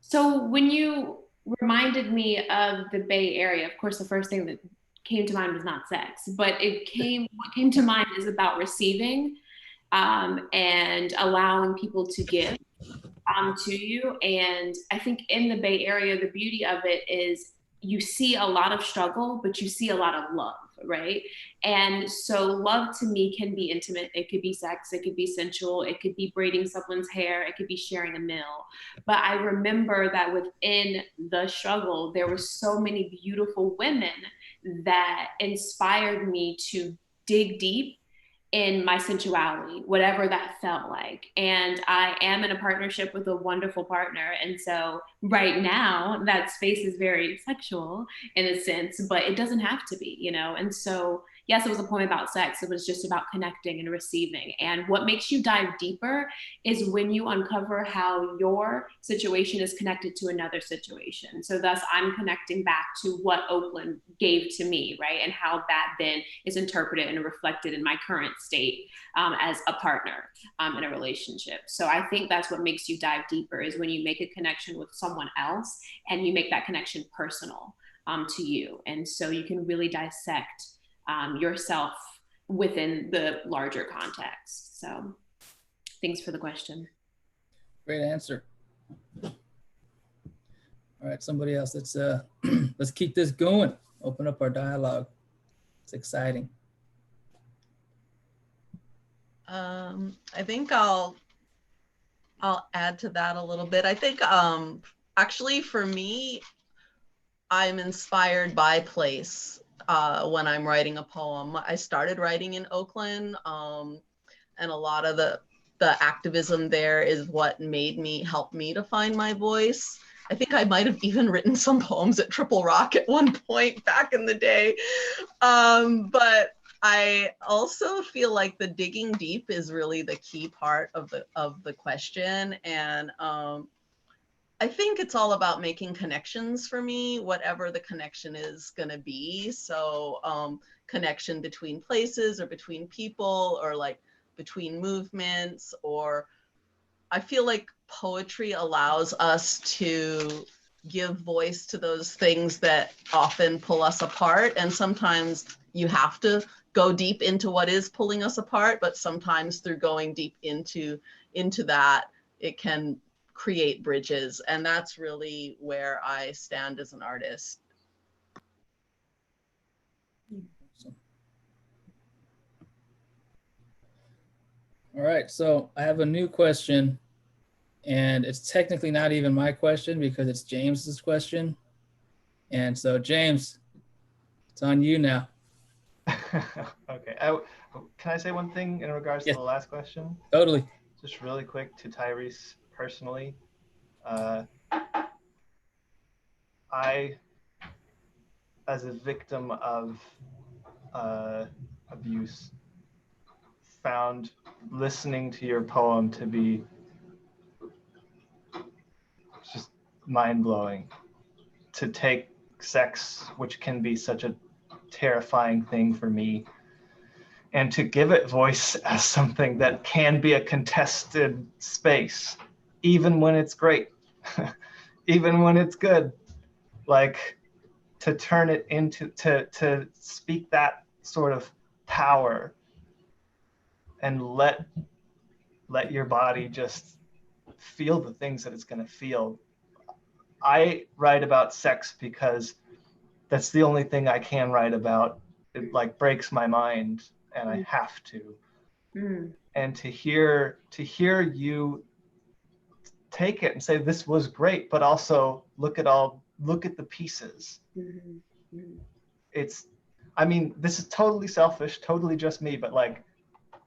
So when you reminded me of the Bay Area, of course, the first thing that came to mind was not sex, but what came to mind is about receiving and allowing people to give to you. And I think in the Bay Area, the beauty of it is you see a lot of struggle, but you see a lot of love, right? And so love to me can be intimate. It could be sex, it could be sensual, it could be braiding someone's hair, it could be sharing a meal. But I remember that within the struggle, there were so many beautiful women that inspired me to dig deep in my sensuality, whatever that felt like. And I am in a partnership with a wonderful partner. And so right now that space is very sexual in a sense, but it doesn't have to be, you know? And so, yes, it was a poem about sex. It was just about connecting and receiving. And what makes you dive deeper is when you uncover how your situation is connected to another situation. So thus I'm connecting back to what Oakland gave to me, right? And how that then is interpreted and reflected in my current state as a partner in a relationship. So I think that's what makes you dive deeper, is when you make a connection with someone else and you make that connection personal to you. And so you can really dissect yourself within the larger context. So thanks for the question. Great answer. All right, somebody else. Let's keep this going. Open up our dialogue. It's exciting. I think I'll add to that a little bit. I think actually for me, I'm inspired by place when I'm writing a poem. I started writing in Oakland, and a lot of the activism there is what helped me to find my voice. I think I might have even written some poems at Triple Rock at one point back in the day. But I also feel like the digging deep is really the key part of the question. And I think it's all about making connections for me, whatever the connection is going to be. So connection between places or between people or like between movements, or I feel like poetry allows us to give voice to those things that often pull us apart. And sometimes you have to go deep into what is pulling us apart, but sometimes through going deep into that, it can create bridges. And that's really where I stand as an artist. All right, so I have a new question, and it's technically not even my question because it's James's question. And so James, it's on you now. Okay. Can I say one thing in regards Yeah. to the last question? Totally. Just really quick to Tyrese personally. I, as a victim of abuse, found listening to your poem to be just mind-blowing. To take sex, which can be such a terrifying thing for me, and to give it voice as something that can be a contested space, even when it's great, even when it's good, like to turn it into, to speak that sort of power and let your body just feel the things that it's going to feel. I write about sex because that's the only thing I can write about. It like breaks my mind and I have to. And to hear you take it and say this was great, but also look at the pieces. It's, I mean, this is totally selfish, totally just me, but like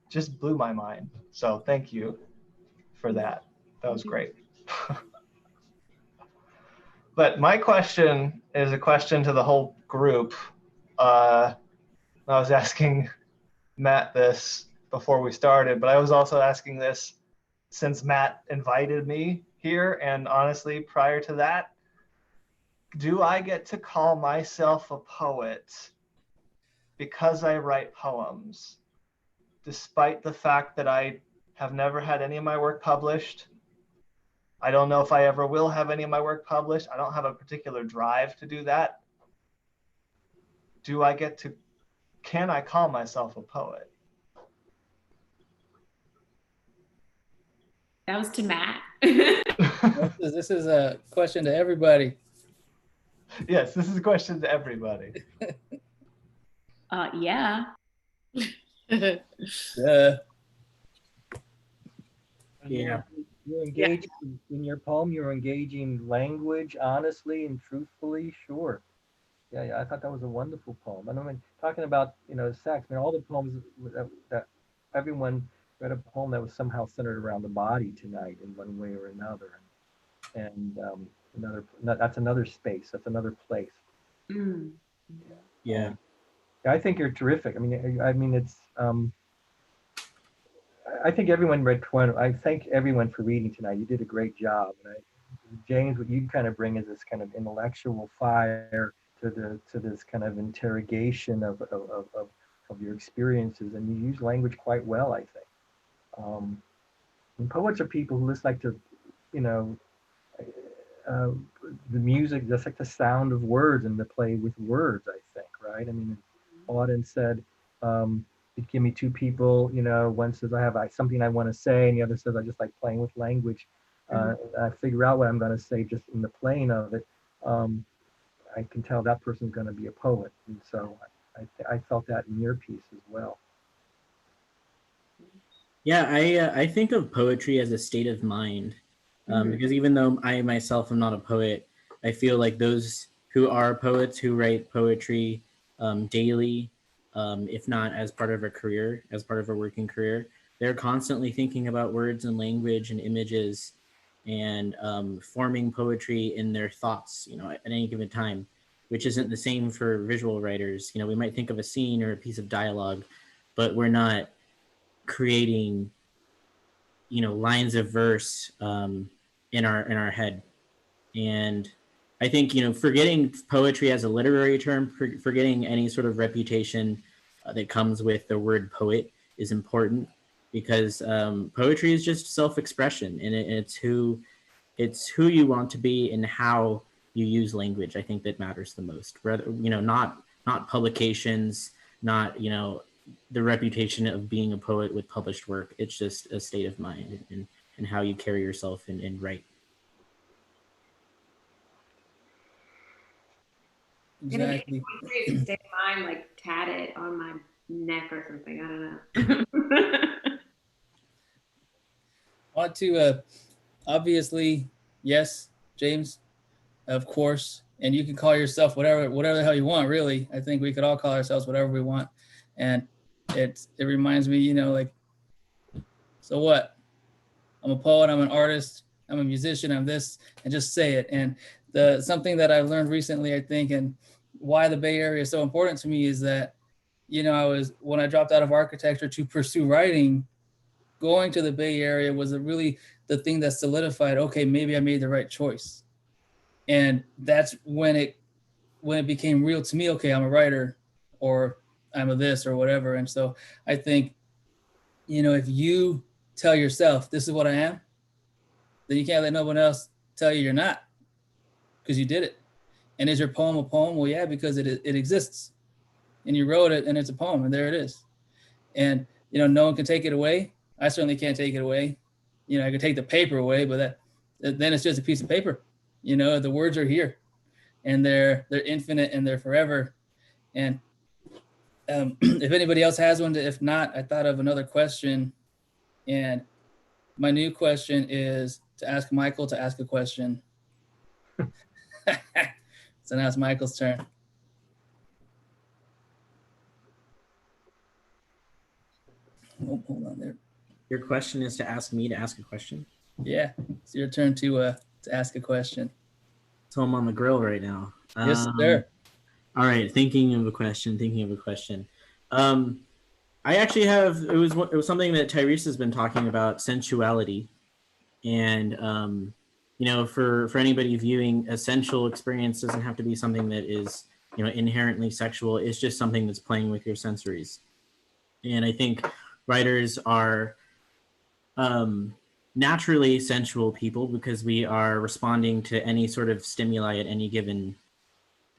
just blew my mind. So thank you for that. That was great. But my question is a question to the whole group. I was asking Matt this before we started, but I was also asking this since Matt invited me here. And honestly, prior to that, do I get to call myself a poet because I write poems, despite the fact that I have never had any of my work published? I don't know if I ever will have any of my work published. I don't have a particular drive to do that. Can I call myself a poet? That was to Matt. This is a question to everybody. Yes, this is a question to everybody. Yeah. Yeah. You're engaging in your poem. You're engaging language honestly and truthfully. Sure. Yeah. I thought that was a wonderful poem. And I mean, talking about sex. I mean, all the poems that everyone read a poem that was somehow centered around the body tonight in one way or another. And that's another space. That's another place. Yeah. I think you're terrific. I mean, it's. I think everyone read. I thank everyone for reading tonight. You did a great job. And James, what you kind of bring is this kind of intellectual fire to this kind of interrogation of your experiences, and you use language quite well, I think. And poets are people who just like to, the music, just like the sound of words and the play with words, I think, right? I mean, Auden said, give me two people, one says I have something I want to say, and the other says I just like playing with language. I figure out what I'm going to say just in the playing of it. I can tell that person's going to be a poet. And so I felt that in your piece as well. Yeah, I think of poetry as a state of mind, because even though I myself am not a poet, I feel like those who are poets, who write poetry daily, if not as part of a career, as part of a working career, they're constantly thinking about words and language and images and forming poetry in their thoughts, at any given time. which isn't the same for visual writers. You know, we might think of a scene or a piece of dialogue, but we're not creating, you know, lines of verse in our head. And I think, you know, forgetting poetry as a literary term, forgetting any sort of reputation that comes with the word poet is important, because poetry is just self-expression, and it's who you want to be and how you use language. I think that matters the most. Rather, you know, not publications, not, you know, the reputation of being a poet with published work. It's just a state of mind and how you carry yourself and write. Exactly. State of mind, like tat it on my neck or something. I don't know. I want to, obviously, yes, James, of course, and you can call yourself whatever the hell you want, really. I think we could all call ourselves whatever we want. And it reminds me, you know, like, so what? I'm a poet, I'm an artist, I'm a musician, I'm this, and just say it. And something that I've learned recently, I think, and why the Bay Area is so important to me is that, you know, when I dropped out of architecture to pursue writing, going to the Bay Area was really the thing that solidified, okay, maybe I made the right choice. And that's when it became real to me, okay, I'm a writer, or I'm a this or whatever. And so I think, you know, if you tell yourself, this is what I am, then you can't let no one else tell you you're not, because you did it. And is your poem a poem? Well, yeah, because it exists. And you wrote it, and it's a poem, and there it is. And, you know, no one can take it away. I certainly can't take it away. You know, I could take the paper away, but then it's just a piece of paper. You know, the words are here, and they're infinite, and they're forever. And if anybody else has one, if not, I thought of another question. And my new question is to ask Michael to ask a question. So now it's Michael's turn. Oh, hold on there. Your question is to ask me to ask a question? Yeah, it's your turn to ask a question. So I'm on the grill right now. Yes, sir. All right, thinking of a question. I actually have, it was something that Tyrese has been talking about, sensuality. And, you know, for anybody viewing, a sensual experience doesn't have to be something that is, you know, inherently sexual. It's just something that's playing with your sensories. And I think writers are naturally sensual people, because we are responding to any sort of stimuli at any given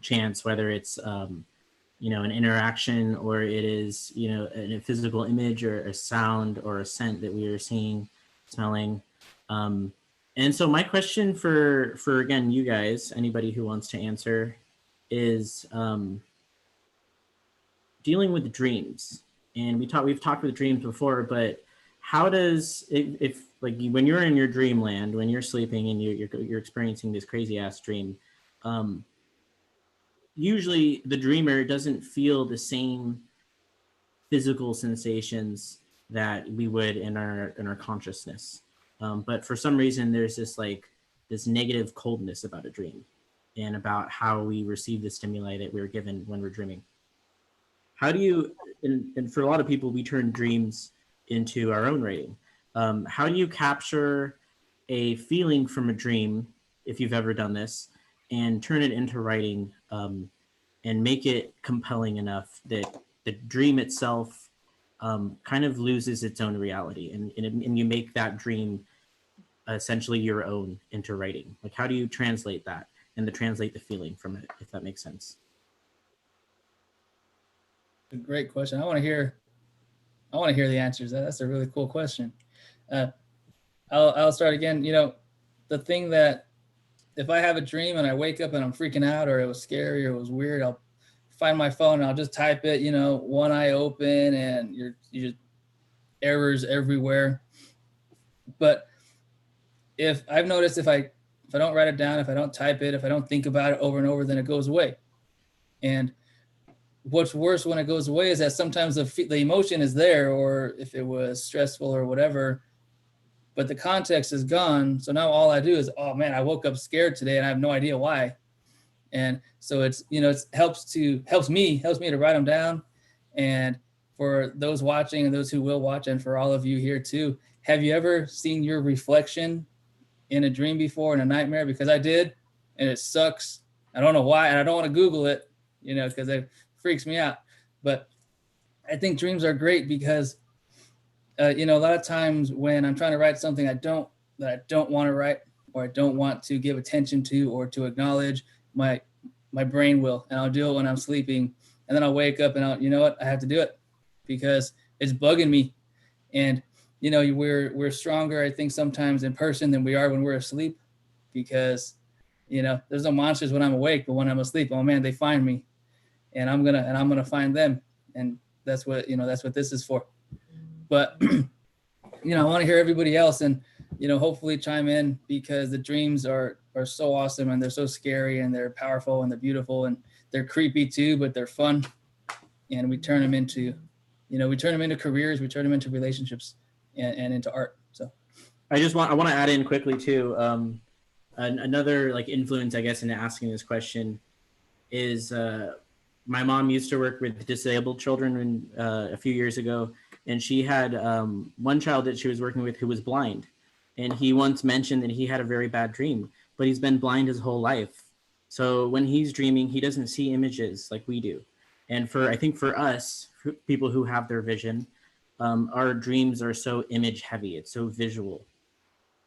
chance, whether it's, you know, an interaction, or it is, you know, a physical image or a sound or a scent that we are seeing, smelling. And so my question for again, you guys, anybody who wants to answer, is dealing with dreams. And we've talked with dreams before, but how does, if like when you're in your dreamland, when you're sleeping and you're experiencing this crazy ass dream, usually the dreamer doesn't feel the same physical sensations that we would in our consciousness. But for some reason, there's this negative coldness about a dream, and about how we receive the stimuli that we're given when we're dreaming. How do you, and for a lot of people, we turn dreams into our own writing. How do you capture a feeling from a dream, if you've ever done this, and turn it into writing, and make it compelling enough that the dream itself kind of loses its own reality, and you make that dream essentially your own into writing? Like, how do you translate that and to translate the feeling from it, if that makes sense? A great question. I want to hear the answers. That's a really cool question. I'll start again. You know, the thing that, if I have a dream and I wake up and I'm freaking out, or it was scary, or it was weird, I'll find my phone and I'll just type it, you know, one eye open, and you just errors everywhere. But if I've noticed, if I don't write it down, if I don't type it, if I don't think about it over and over, then it goes away. And what's worse when it goes away is that sometimes the emotion is there, or if it was stressful or whatever, but the context is gone. So now all I do is, oh man, I woke up scared today and I have no idea why. And so it's, it helps me to write them down. And for those watching and those who will watch, and for all of you here too, have you ever seen your reflection in a dream before, in a nightmare? Because I did, and it sucks. I don't know why, and I don't want to Google it, because it freaks me out. But I think dreams are great because, a lot of times when I'm trying to write something that I don't want to write, or I don't want to give attention to or to acknowledge, my brain will, and I'll do it when I'm sleeping, and then I'll wake up and I have to do it because it's bugging me. And we're stronger, I think, sometimes in person than we are when we're asleep, because there's no monsters when I'm awake, but when I'm asleep, oh man, they find me, and I'm gonna find them, and that's what this is for. But I want to hear everybody else, and hopefully chime in, because the dreams are so awesome, and they're so scary, and they're powerful, and they're beautiful, and they're creepy too, but they're fun, and we turn them into careers, we turn them into relationships, and into art. So I want to add in quickly too. Another like influence, I guess, in asking this question is my mom used to work with disabled children a few years ago, and she had one child that she was working with who was blind, and he once mentioned that he had a very bad dream, but he's been blind his whole life. So when he's dreaming, he doesn't see images like we do. And I think for us, people who have their vision, our dreams are so image heavy. It's so visual.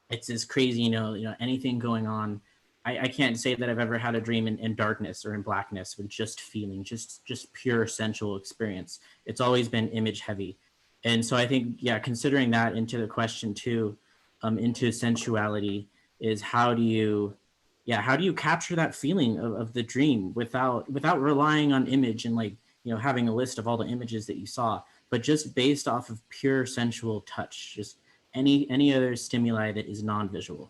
It's this crazy, anything going on. I can't say that I've ever had a dream in darkness or in blackness with just feeling, just pure sensual experience. It's always been image heavy. And so I think, considering that into the question too, into sensuality, is how do you capture that feeling of the dream without relying on image and having a list of all the images that you saw, but just based off of pure sensual touch, just any other stimuli that is non-visual.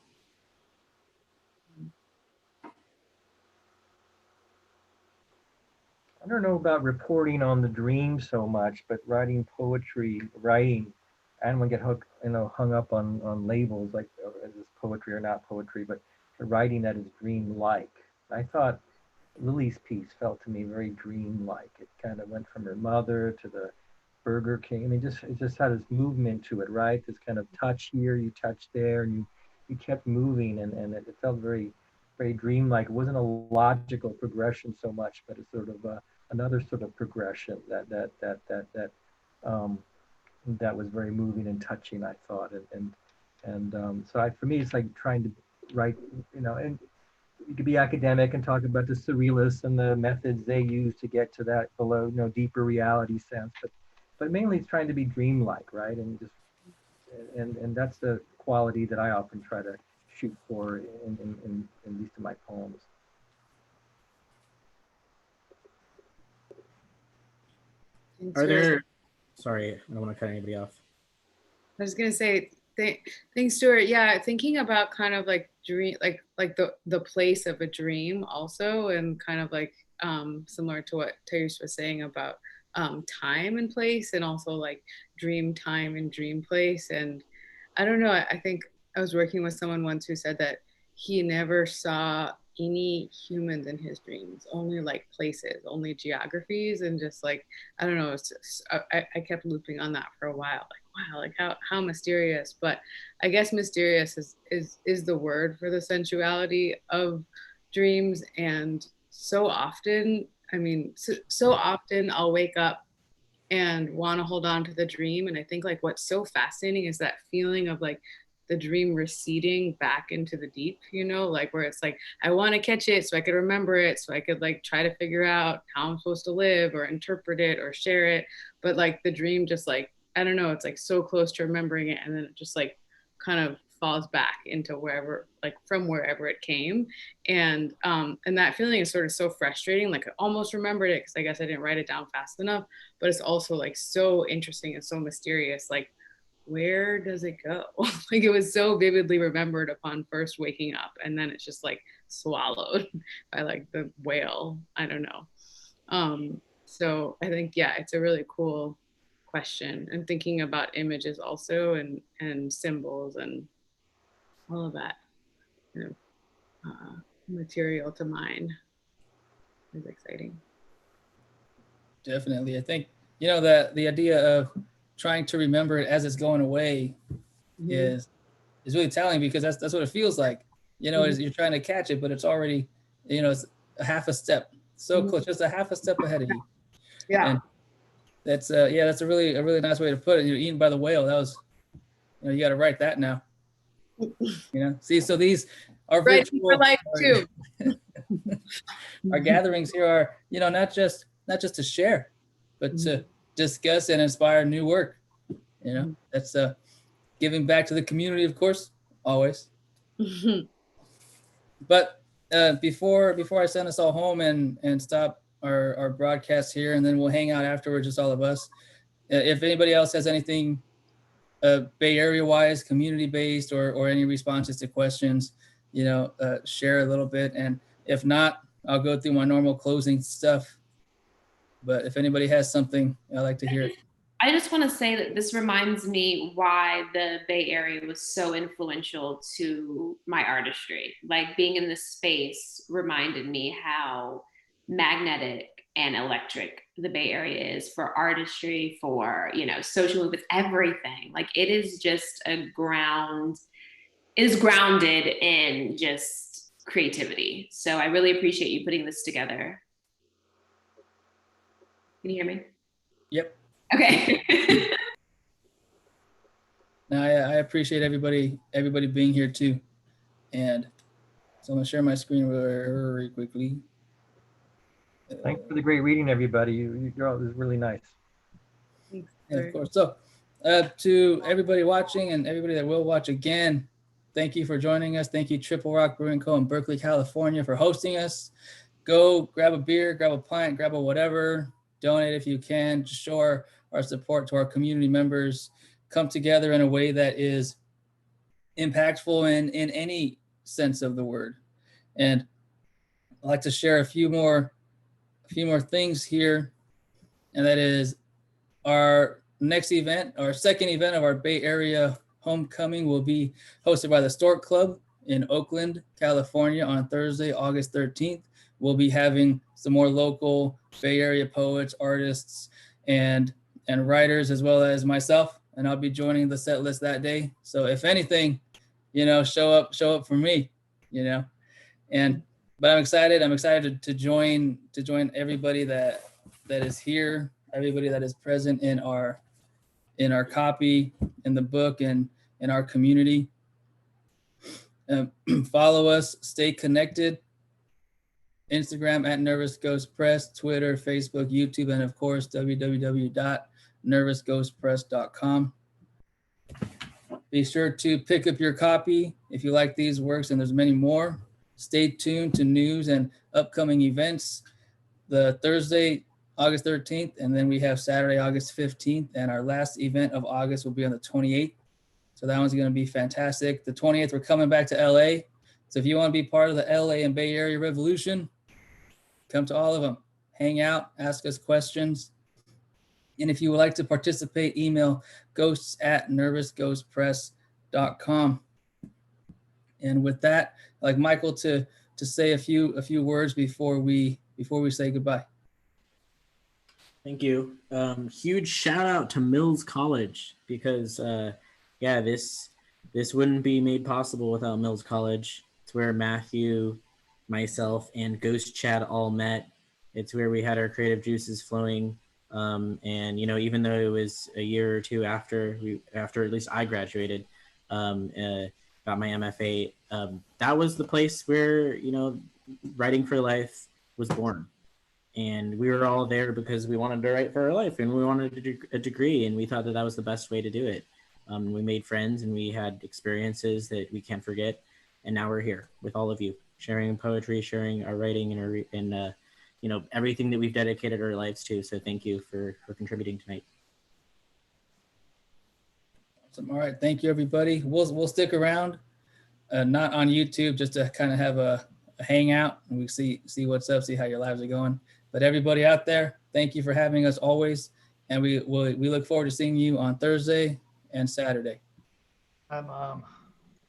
I don't know about reporting on the dream so much, but writing poetry, I don't want to get hung up on labels like is this poetry or not poetry, but writing that is dream-like. I thought Lily's piece felt to me very dream-like. It kind of went from her mother to the Burger King. I mean, it just had this movement to it, right? This kind of touch here, you touch there, and you kept moving, and it felt very, very dreamlike. It wasn't a logical progression so much, but it's sort of another sort of progression that was very moving and touching, I thought, so for me, it's like trying to write, and you could be academic and talk about the surrealists and the methods they use to get to that below, deeper reality sense, but mainly it's trying to be dreamlike, right? And that's the quality that I often try to shoot for in at least in my poems. Sorry, I don't want to cut anybody off. I was gonna say, thanks, Stuart. Yeah, thinking about kind of like dream, like the place of a dream also, and kind of like similar to what Teresa was saying about time and place, and also like dream time and dream place. And I don't know, I think I was working with someone once who said that he never saw any humans in his dreams, only like places, only geographies, and just like, I don't know, I kept looping on that for a while, like, wow, like how mysterious. But I guess mysterious is the word for the sensuality of dreams. And so often, I mean, so often I'll wake up and want to hold on to the dream. And I think like what's so fascinating is that feeling of like the dream receding back into the deep, like where it's like, I want to catch it so I could remember it, so I could like try to figure out how I'm supposed to live or interpret it or share it. But like the dream just like, I don't know, it's like so close to remembering it, and then it just like kind of falls back into wherever, like from wherever it came. And that feeling is sort of so frustrating. Like I almost remembered it because I guess I didn't write it down fast enough, but it's also like so interesting and so mysterious. Like, where does it go? Like it was so vividly remembered upon first waking up, and then it's just like swallowed by like the whale. I don't know. So I think, yeah, it's a really cool question, and thinking about images also, and symbols and all of that, material to mine. It's exciting. Definitely. I think, the idea of trying to remember it as it's going away is really telling, because that's what it feels like. Is you're trying to catch it, but it's already, it's a half a step so close, just a half a step ahead of you. Yeah. And that's that's a really nice way to put it. You're eaten by the whale. That was, you got to write that now. See, so these are Right virtual. for life too. Our gatherings here are, not just to share, but to discuss and inspire new work. That's giving back to the community, of course, always. But before I send us all home and stop our broadcast here, and then we'll hang out afterwards, just all of us. If anybody else has anything Bay Area wise, community based, or any responses to questions, share a little bit. And if not, I'll go through my normal closing stuff. But if anybody has something, I'd like to hear it. I just want to say that this reminds me why the Bay Area was so influential to my artistry. Like, being in this space reminded me how magnetic and electric the Bay Area is for artistry, for, social movements, everything. Like, it is just grounded in just creativity. So I really appreciate you putting this together. Can you hear me? Yep. Okay. No, I appreciate everybody being here too. And so I'm gonna share my screen very quickly. Thanks for the great reading, everybody. You're all, this is really nice. Thanks. Yeah, of course. So to everybody watching and everybody that will watch again, thank you for joining us. Thank you, Triple Rock Brewing Co. in Berkeley, California, for hosting us. Go grab a beer, grab a pint, grab a whatever. Donate if you can. Just show our support to our community members. Come together in a way that is impactful in any sense of the word. And I'd like to share a few more things here. And that is our next event, our second event of our Bay Area homecoming, will be hosted by the Stork Club in Oakland, California on Thursday, August 13th. We'll be having some more local Bay Area poets, artists, and writers, as well as myself, and I'll be joining the set list that day. So if anything, show up for me, but I'm excited to join everybody that is here, everybody that is present in our copy, in the book, and in our community. Follow us, stay connected. Instagram at Nervous Ghost Press, Twitter, Facebook, YouTube, and of course, www.nervousghostpress.com. Be sure to pick up your copy if you like these works, and there's many more. Stay tuned to news and upcoming events. The Thursday, August 13th, and then we have Saturday, August 15th, and our last event of August will be on the 28th. So that one's going to be fantastic. The 28th, we're coming back to LA. So if you want to be part of the LA and Bay Area Revolution, come to all of them. Hang out, ask us questions. And if you would like to participate, email ghosts@nervousghostpress.com. And with that, I'd like Michael to say a few words before we say goodbye. Thank you. Huge shout out to Mills College, because this wouldn't be made possible without Mills College. It's where Matthew, myself, and Ghost Chad all met. It's where we had our creative juices flowing. And even though it was a year or two after at least I graduated, got my MFA, that was the place where Writing for Life was born. And we were all there because we wanted to write for our life, and we wanted a degree, and we thought that was the best way to do it. We made friends, and we had experiences that we can't forget. And now we're here with all of you, sharing poetry, sharing our writing, and everything that we've dedicated our lives to. So thank you for contributing tonight. Awesome. All right, thank you, everybody. We'll stick around, not on YouTube, just to kind of have a hangout, and we see what's up, see how your lives are going. But everybody out there, thank you for having us always, and we look forward to seeing you on Thursday and Saturday. I'm